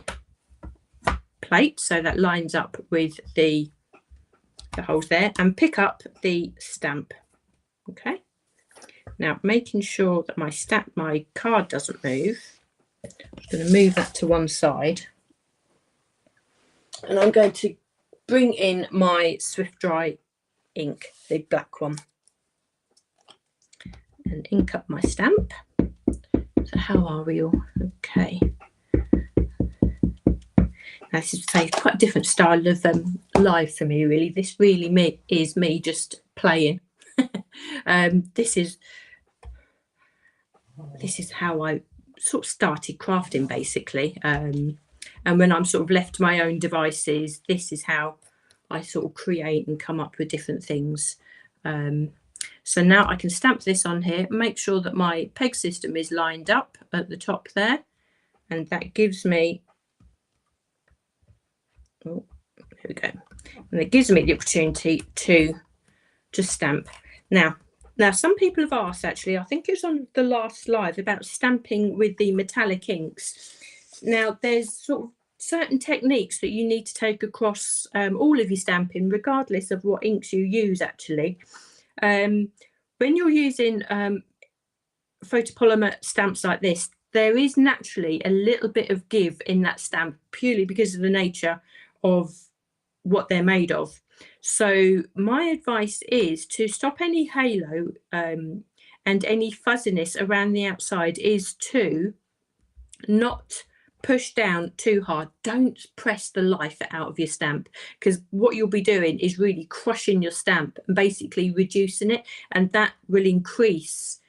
plate so that lines up with the holes there, and pick up the stamp. Okay, now making sure that my card doesn't move, I'm going to move that to one side, and I'm going to bring in my Swift Dry ink, the black one, and ink up my stamp. So how are we all? Okay. Now this is quite a different style of live for me, really. This really is me just playing. This is how I sort of started crafting, basically. And when I'm sort of left to my own devices, this is how I sort of create and come up with different things. So now I can stamp this on here, make sure that my peg system is lined up at the top there, and that gives me, oh, here we go, and it gives me the opportunity to stamp. Now some people have asked, actually, I think it was on the last live, about stamping with the metallic inks. Now there's sort of certain techniques that you need to take across all of your stamping, regardless of what inks you use, actually. When you're using photopolymer stamps like this, there is naturally a little bit of give in that stamp, purely because of the nature of what they're made of. So my advice is to stop any halo and any fuzziness around the outside, is to not push down too hard. Don't press the life out of your stamp, because what you'll be doing is really crushing your stamp and basically reducing it, and that will increase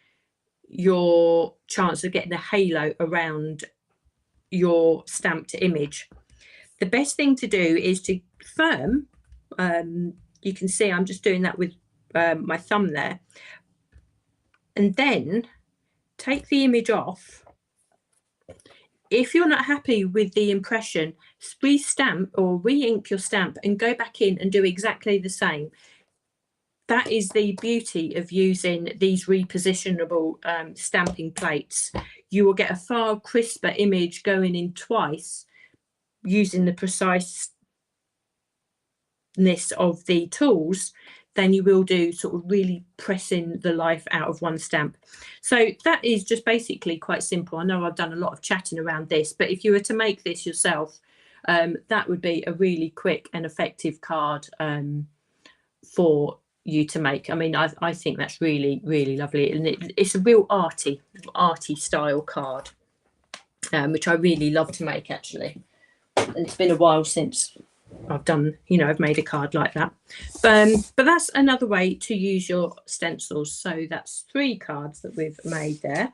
your chance of getting a halo around your stamped image. The best thing to do is to firm, you can see I'm just doing that with my thumb there, and then take the image off. If you're not happy with the impression, re-stamp or re-ink your stamp and go back in and do exactly the same. That is the beauty of using these repositionable stamping plates. You will get a far crisper image going in twice using the preciseness of the tools than you will do sort of really pressing the life out of one stamp. So that is just basically quite simple. I know I've done a lot of chatting around this, but if you were to make this yourself, that would be a really quick and effective card for you to make. I mean, I think that's really, really lovely, and it's a real arty style card, which I really love to make, actually. And it's been a while since I've done, I've made a card like that. But that's another way to use your stencils. So that's 3 cards that we've made there.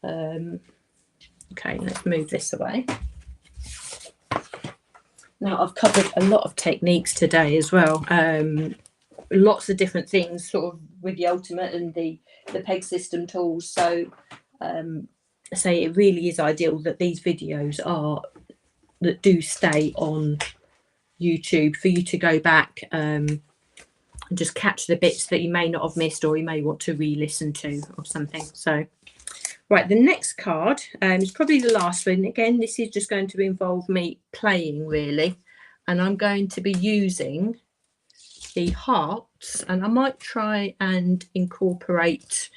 Okay, let's move this away. Now I've covered a lot of techniques today as well. Lots of different things sort of with the Ultimate and the peg system tools. So say it really is ideal that these videos that do stay on YouTube for you to go back and just catch the bits that you may not have missed, or you may want to re-listen to or something. So right, the next card is probably the last one. Again, this is just going to involve me playing, really, and I'm going to be using the hearts, and I might try and incorporate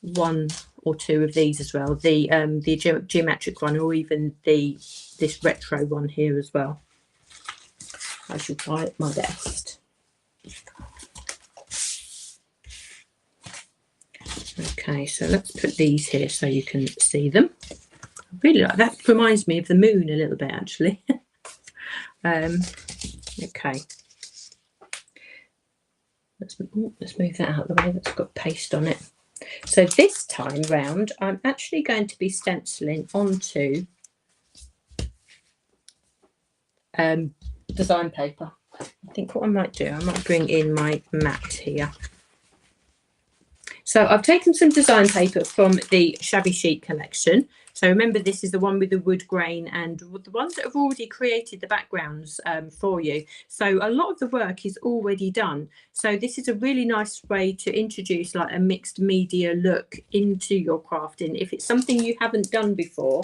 one or two of these as well, the geometric one, or even this retro one here as well. I shall try my best. Okay, so let's put these here so you can see them. I really like that. Reminds me of the moon a little bit, actually. Okay. Let's move that out of the way. That's got paste on it. So this time round, I'm actually going to be stenciling onto design paper. I think what I might do, I might bring in my mat here. So I've taken some design paper from the Shabby Chic collection. So remember, this is the one with the wood grain and the ones that have already created the backgrounds for you. So a lot of the work is already done. So this is a really nice way to introduce like a mixed media look into your crafting. If it's something you haven't done before,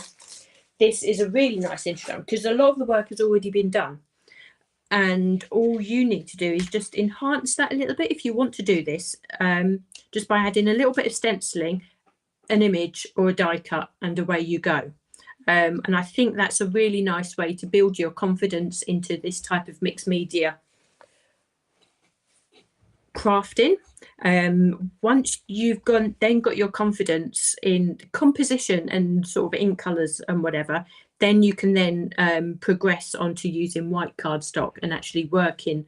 this is a really nice introduction because a lot of the work has already been done. And all you need to do is just enhance that a little bit if you want to do this, just by adding a little bit of stenciling, an image or a die cut, and away you go. And I think that's a really nice way to build your confidence into this type of mixed media crafting. Once you've then got your confidence in composition and sort of ink colours and whatever, then you can then progress onto using white cardstock and actually working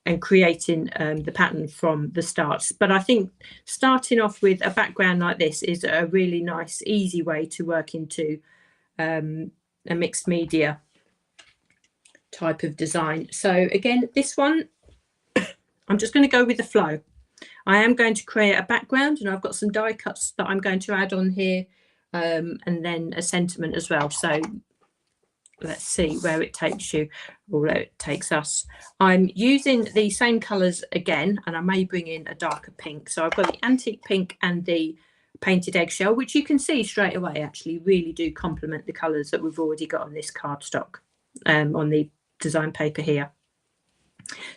and creating the pattern from the start. But I think starting off with a background like this is a really nice, easy way to work into a mixed media type of design. So again, this one, I'm just going to go with the flow. I am going to create a background, and I've got some die cuts that I'm going to add on here, and then a sentiment as well. So let's see where it takes you, or where it takes us. I'm using the same colours again, and I may bring in a darker pink. So I've got the antique pink and the painted eggshell, which you can see straight away actually really do complement the colours that we've already got on this cardstock, on the design paper here.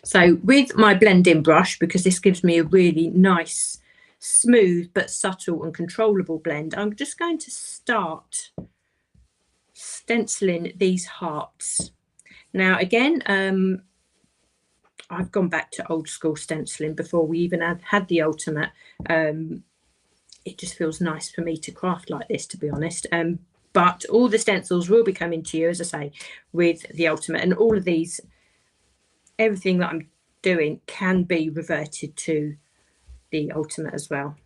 So with my blending brush, because this gives me a really nice, smooth but subtle and controllable blend, I'm just going to start stenciling these hearts. Now again, I've gone back to old school stenciling before we even had the Ultimate. It just feels nice for me to craft like this, to be honest. But all the stencils will be coming to you, as I say, with the Ultimate, and all of these, everything that I'm doing can be reverted to the Ultimate as well.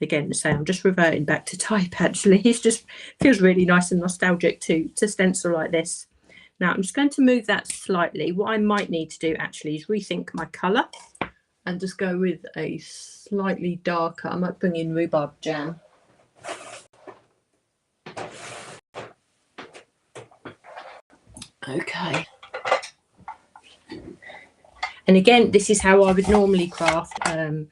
Again, so I'm just reverting back to type actually. It just feels really nice and nostalgic to stencil like this. Now I'm just going to move that slightly. What I might need to do actually is rethink my colour and just go with a slightly darker. I might bring in rhubarb jam. Okay. And again, this is how I would normally craft, and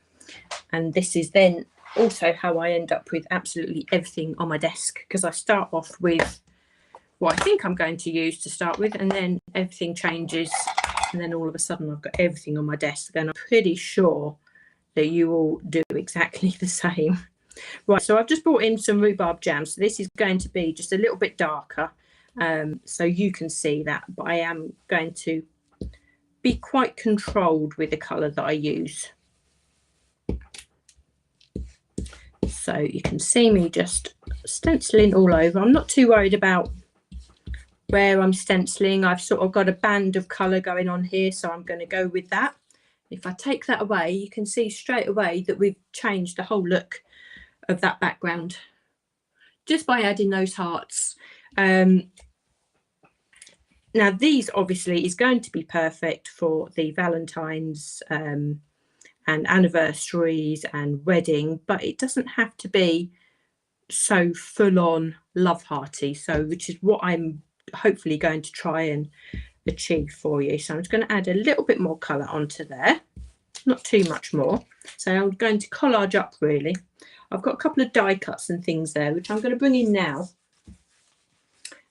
this is then also how I end up with absolutely everything on my desk, because I start off with what I think I'm going to use to start with, and then everything changes, and then all of a sudden I've got everything on my desk, and I'm pretty sure that you all do exactly the same. Right, so I've just brought in some rhubarb jam. So this is going to be just a little bit darker, so you can see that, but I am going to be quite controlled with the colour that I use. So you can see me just stenciling all over. I'm not too worried about where I'm stenciling. I've sort of got a band of colour going on here, so I'm going to go with that. If I take that away, you can see straight away that we've changed the whole look of that background just by adding those hearts. Now these obviously is going to be perfect for the Valentine's and anniversaries and wedding, but it doesn't have to be so full-on love hearty, so which is what I'm hopefully going to try and achieve for you. So I'm just going to add a little bit more colour onto there, not too much more. So I'm going to collage up really. I've got a couple of die cuts and things there, which I'm going to bring in now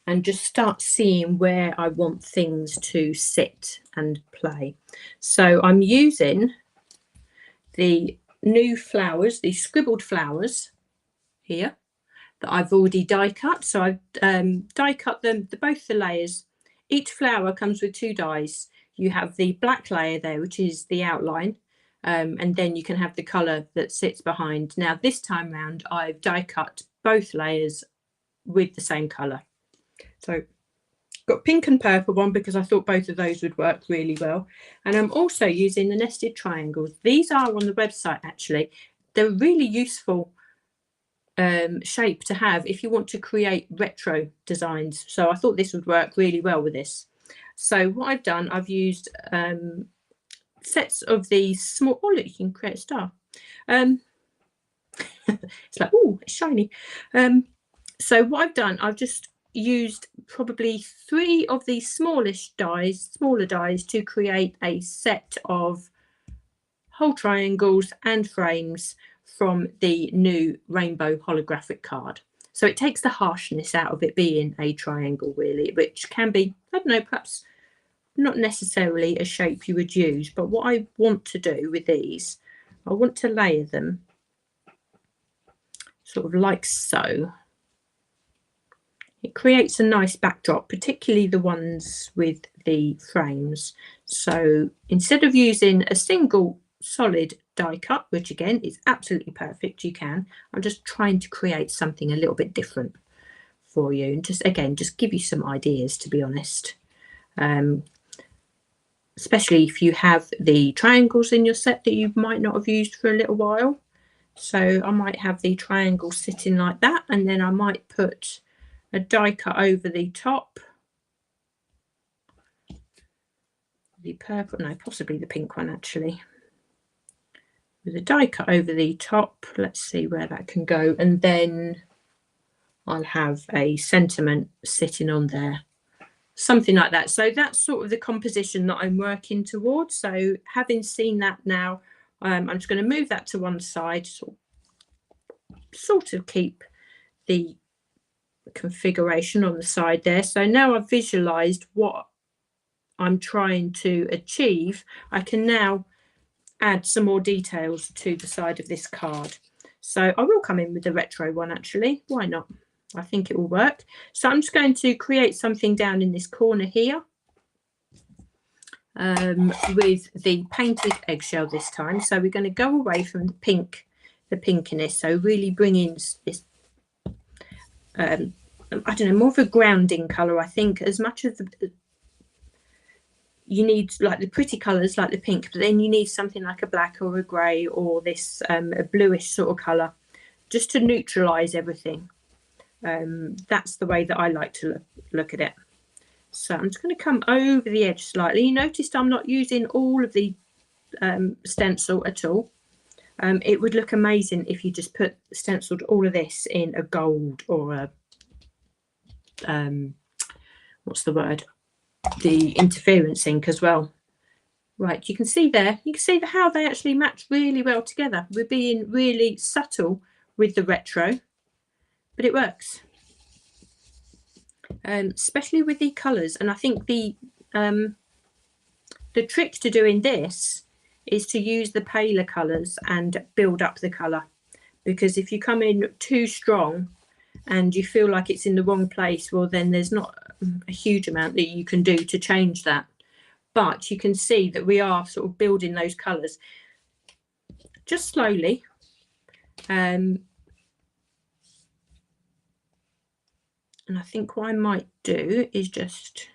and just start seeing where I want things to sit and play. So I'm using the new flowers, these scribbled flowers here that I've already die cut. So I've die cut them, both the layers. Each flower comes with 2 dies. You have the black layer there, which is the outline, and then you can have the colour that sits behind. Now this time round I've die cut both layers with the same colour. So got pink and purple one because I thought both of those would work really well. And I'm also using the nested triangles. These are on the website actually. They're really useful shape to have if you want to create retro designs. So I thought this would work really well with this. So what I've done, I've used sets of these small, oh look, you can create a star. It's like, oh, it's shiny. So what I've done, I've just used probably 3 of these smaller dies to create a set of whole triangles and frames from the new rainbow holographic card. So it takes the harshness out of it being a triangle really, which can be, I don't know, perhaps not necessarily a shape you would use, but what I want to do with these, I want to layer them sort of like so. It creates a nice backdrop, particularly the ones with the frames. So instead of using a single solid die cut, which again is absolutely perfect, you can, I'm just trying to create something a little bit different for you, and just again just give you some ideas, to be honest, especially if you have the triangles in your set that you might not have used for a little while. So I might have the triangle sitting like that, and then I might put a die cut over the top, the purple, no, possibly the pink one actually, with a die cut over the top. Let's see where that can go, and then I'll have a sentiment sitting on there, something like that. So that's sort of the composition that I'm working towards. So having seen that now, I'm just going to move that to one side, sort of keep the configuration on the side there. So now I've visualized what I'm trying to achieve, I can now add some more details to the side of this card. So I will come in with the retro one actually, why not? I think it will work. So I'm just going to create something down in this corner here with the painted eggshell this time. So we're going to go away from the pinkiness, so really bring in this I don't know, more of a grounding colour, I think, as much as you need like the pretty colours like the pink, but then you need something like a black or a grey or this a bluish sort of colour just to neutralise everything. That's the way that I like to look at it. So I'm just going to come over the edge slightly. You noticed I'm not using all of the stencil at all. It would look amazing if you just stenciled all of this in a gold or a what's the word, the interference ink as well. Right, you can see there, you can see how they actually match really well together. We're being really subtle with the retro, but it works, especially with the colours. And I think the trick to doing this is to use the paler colours and build up the colour, because if you come in too strong and you feel like it's in the wrong place, well then there's not a huge amount that you can do to change that. But you can see that we are sort of building those colours just slowly. And I think what I might do is just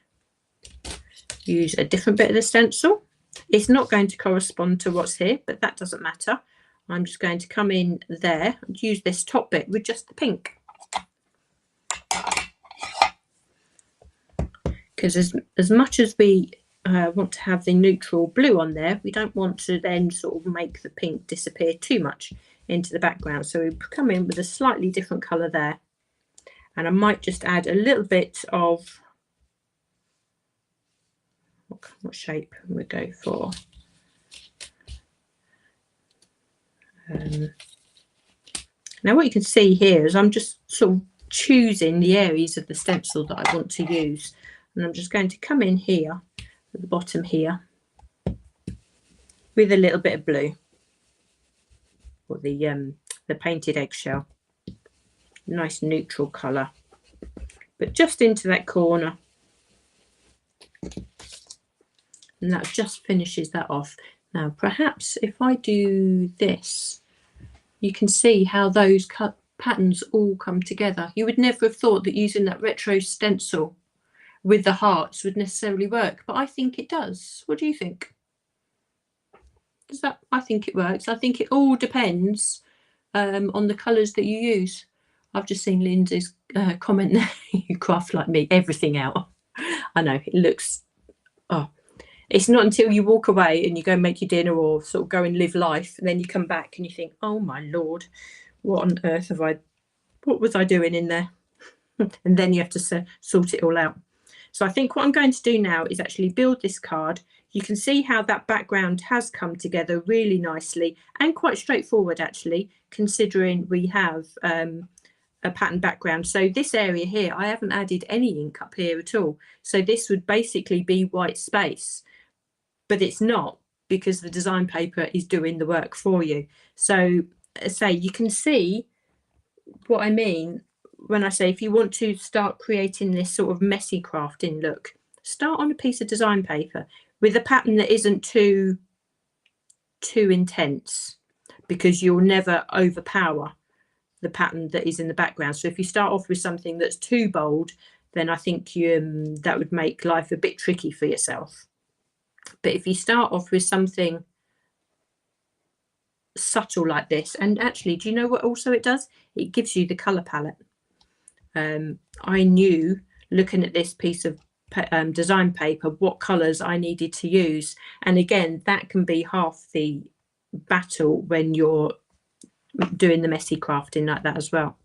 use a different bit of the stencil. It's not going to correspond to what's here, but that doesn't matter. I'm just going to come in there and use this top bit with just the pink. Because as much as we want to have the neutral blue on there, we don't want to then sort of make the pink disappear too much into the background. So we come in with a slightly different colour there. And I might just add a little bit of, what shape we go for. Now what you can see here is I'm just sort of choosing the areas of the stencil that I want to use. And I'm just going to come in here at the bottom here with a little bit of blue. or the painted eggshell. Nice neutral colour, but just into that corner, and that just finishes that off. Now perhaps if I do this, you can see how those patterns all come together. You would never have thought that using that retro stencil with the hearts would necessarily work, but I think it does. What do you think? Does that? I think it works. I think it all depends on the colours that you use. I've just seen Lindsay's comment there. You craft like me, everything out. I know it looks. Oh, it's not until you walk away and you go make your dinner or sort of go and live life, and then you come back and you think, oh my Lord, what on earth have I? What was I doing in there? And then you have to sort it all out. So I think what I'm going to do now is actually build this card. You can see how that background has come together really nicely and quite straightforward actually, considering we have a pattern background. So this area here, I haven't added any ink up here at all. So this would basically be white space, but it's not, because the design paper is doing the work for you. So say you can see what I mean when I say if you want to start creating this sort of messy crafting look, start on a piece of design paper with a pattern that isn't too intense, because you'll never overpower the pattern that is in the background. So if you start off with something that's too bold, then I think that would make life a bit tricky for yourself. But if you start off with something subtle like this, and actually, do you know what also it does? It gives you the colour palette. I knew, looking at this piece of design paper, what colours I needed to use. And again, that can be half the battle when you're doing the messy crafting like that as well.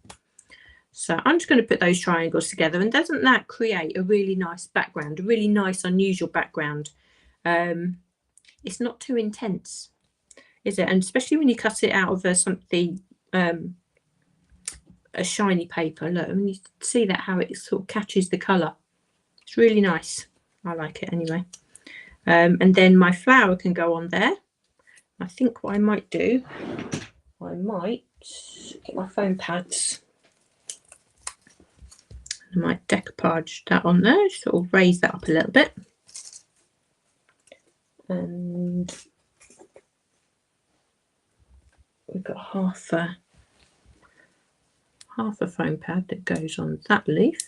So I'm just going to put those triangles together, and doesn't that create a really nice background, a really nice unusual background? It's not too intense, is it? And especially when you cut it out of something a shiny paper, look, and you see that how it sort of catches the colour. It's really nice. I like it anyway. And then my flower can go on there. I think what I might do, I might get my foam pads. I might decoupage that on there, sort of raise that up a little bit. And we've got half a foam pad that goes on that leaf.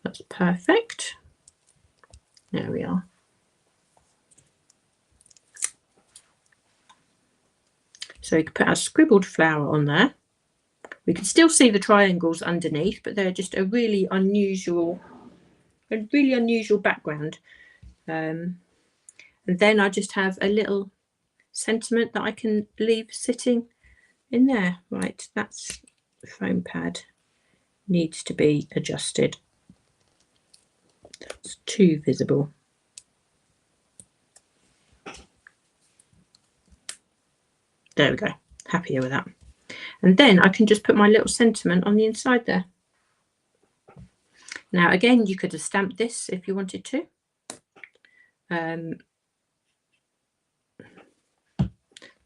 That's perfect. There we are. So we could put our scribbled flower on there. We can still see the triangles underneath, but they're just a really unusual background. And then I just have a little sentiment that I can leave sitting in there. Right, that's the foam pad. Needs to be adjusted. That's too visible. There we go. Happier with that. And then I can just put my little sentiment on the inside there. Now again, you could have stamped this if you wanted to.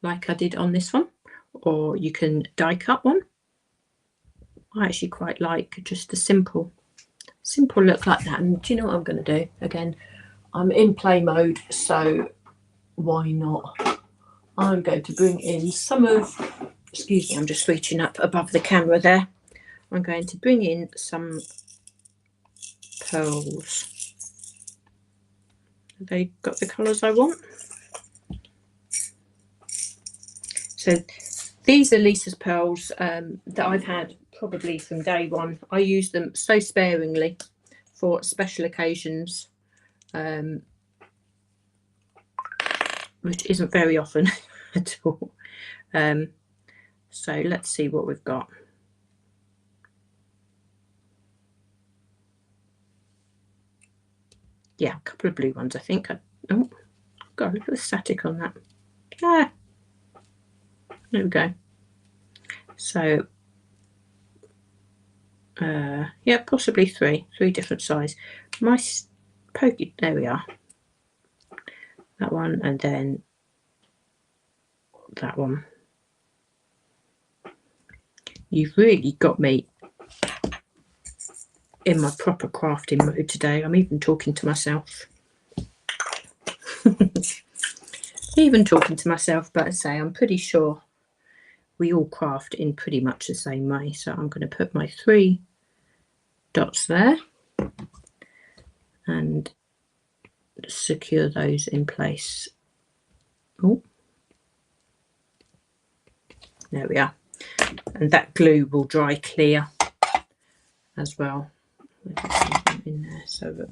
Like I did on this one, or you can die cut one. I actually quite like just a simple look like that. And do you know what I'm going to do? Again, I'm in play mode, so why not? I'm going to bring in some of, excuse me, I'm just reaching up above the camera there. I'm going to bring in some pearls. Have they got the colours I want? So these are Lisa's pearls that I've had probably from day one. I use them so sparingly for special occasions, which isn't very often at all. So let's see what we've got. Yeah, a couple of blue ones, I think. Oh, God, look at the static on that. Ah, there we go. So, yeah, possibly three different size. My pokey, there we are. That one, and then that one. You've really got me in my proper crafting mood today. I'm even talking to myself. Even talking to myself, but I say I'm pretty sure we all craft in pretty much the same way. So I'm going to put my 3 dots there and secure those in place. Oh, there we are. And that glue will dry clear as well. In there, so that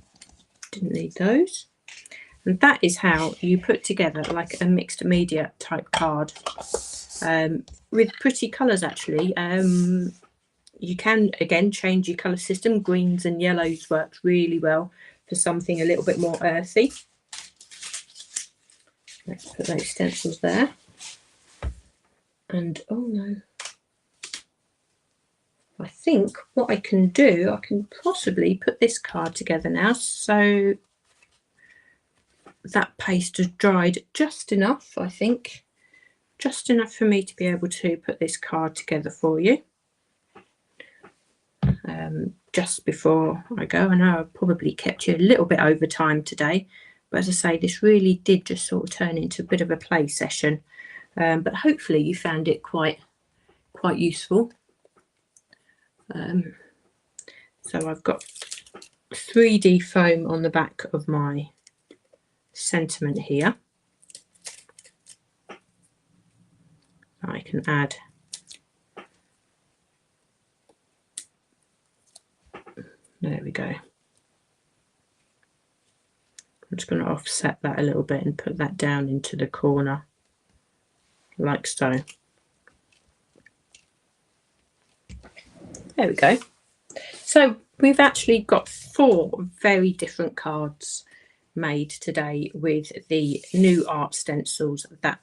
didn't need those. And that is how you put together like a mixed media type card with pretty colours actually. You can again change your colour system. Greens and yellows work really well for something a little bit more earthy. Let's put those stencils there. And oh no, I think what I can do, I can possibly put this card together now. So that paste has dried just enough, I think, just enough for me to be able to put this card together for you. Just before I go, I know I've probably kept you a little bit over time today, but as I say, this really did just sort of turn into a bit of a play session, but hopefully you found it quite useful. So I've got 3D foam on the back of my sentiment here. I can add there we go. I'm just going to offset that a little bit and put that down into the corner like so. There we go. So we've actually got 4 very different cards made today with the new art stencils that,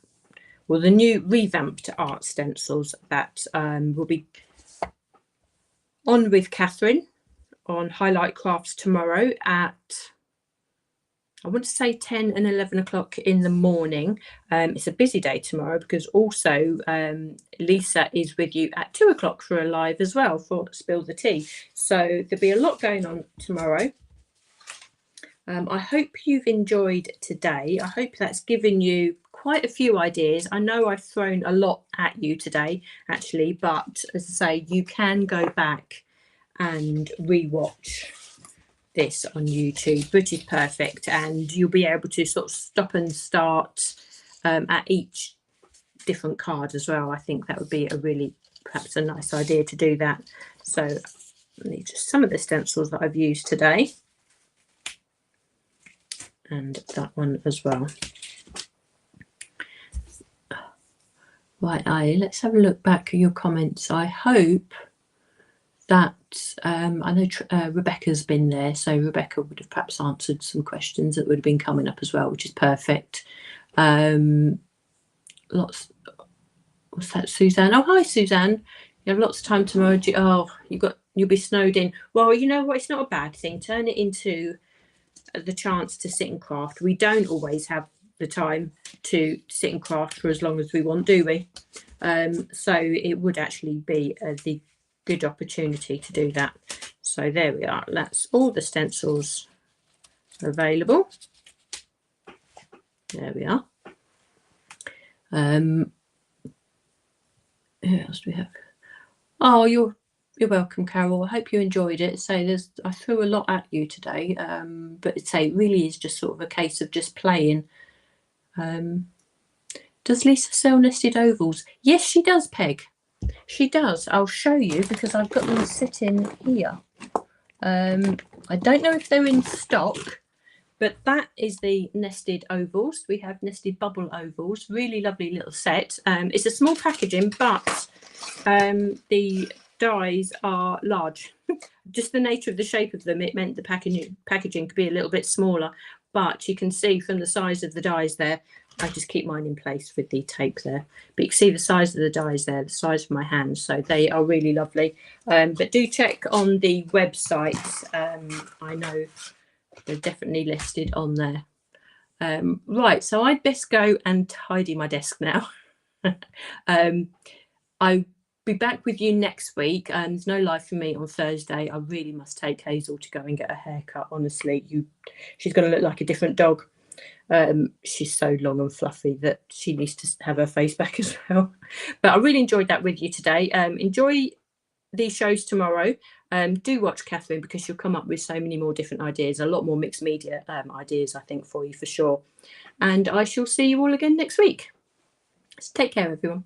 well, the new revamped art stencils that will be on with Catherine on Highlight Crafts tomorrow at, I want to say 10 and 11 o'clock in the morning. It's a busy day tomorrow because also Lisa is with you at 2 o'clock for a live as well for Spill the Tea. So there'll be a lot going on tomorrow. I hope you've enjoyed today. I hope that's given you quite a few ideas. I know I've thrown a lot at you today actually, but as I say, you can go back and re-watch this on YouTube, British Perfect, and you'll be able to sort of stop and start at each different card as well. I think that would be a really, perhaps a nice idea to do that. So these are just some of the stencils that I've used today, and that one as well. Right, let's have a look back at your comments. I hope that I know Rebecca's been there, so Rebecca would have perhaps answered some questions that would have been coming up as well, which is perfect. Lots. What's that, Suzanne? Oh, hi, Suzanne. You have lots of time tomorrow. Oh, you'll be snowed in. Well, you know what? It's not a bad thing. Turn it into the chance to sit and craft. We don't always have the time to sit and craft for as long as we want, do we? So it would actually be the good opportunity to do that. So there we are. That's all the stencils available. There we are. Who else do we have? Oh, you're welcome, Carol. I hope you enjoyed it. So I threw a lot at you today, but it really is just sort of a case of just playing. Does Lisa sell nested ovals? Yes, she does, Peg. She does. I'll show you because I've got them sitting here. I don't know if they're in stock, but that is the nested ovals. We have nested bubble ovals. Really lovely little set. It's a small packaging, but the dies are large. Just the nature of the shape of them, it meant the packaging could be a little bit smaller. But you can see from the size of the dies there, I just keep mine in place with the tape there. But you can see the size of the dies there, the size of my hands. So they are really lovely. But do check on the website. I know they're definitely listed on there. Right, so I'd best go and tidy my desk now. I be back with you next week. There's no live for me on Thursday. I really must take Hazel to go and get a haircut. Honestly, she's going to look like a different dog. She's so long and fluffy that she needs to have her face back as well. But I really enjoyed that with you today. Enjoy these shows tomorrow. Do watch Catherine, because she'll come up with so many more different ideas, a lot more mixed media ideas, I think, for you for sure. And I shall see you all again next week. So take care, everyone.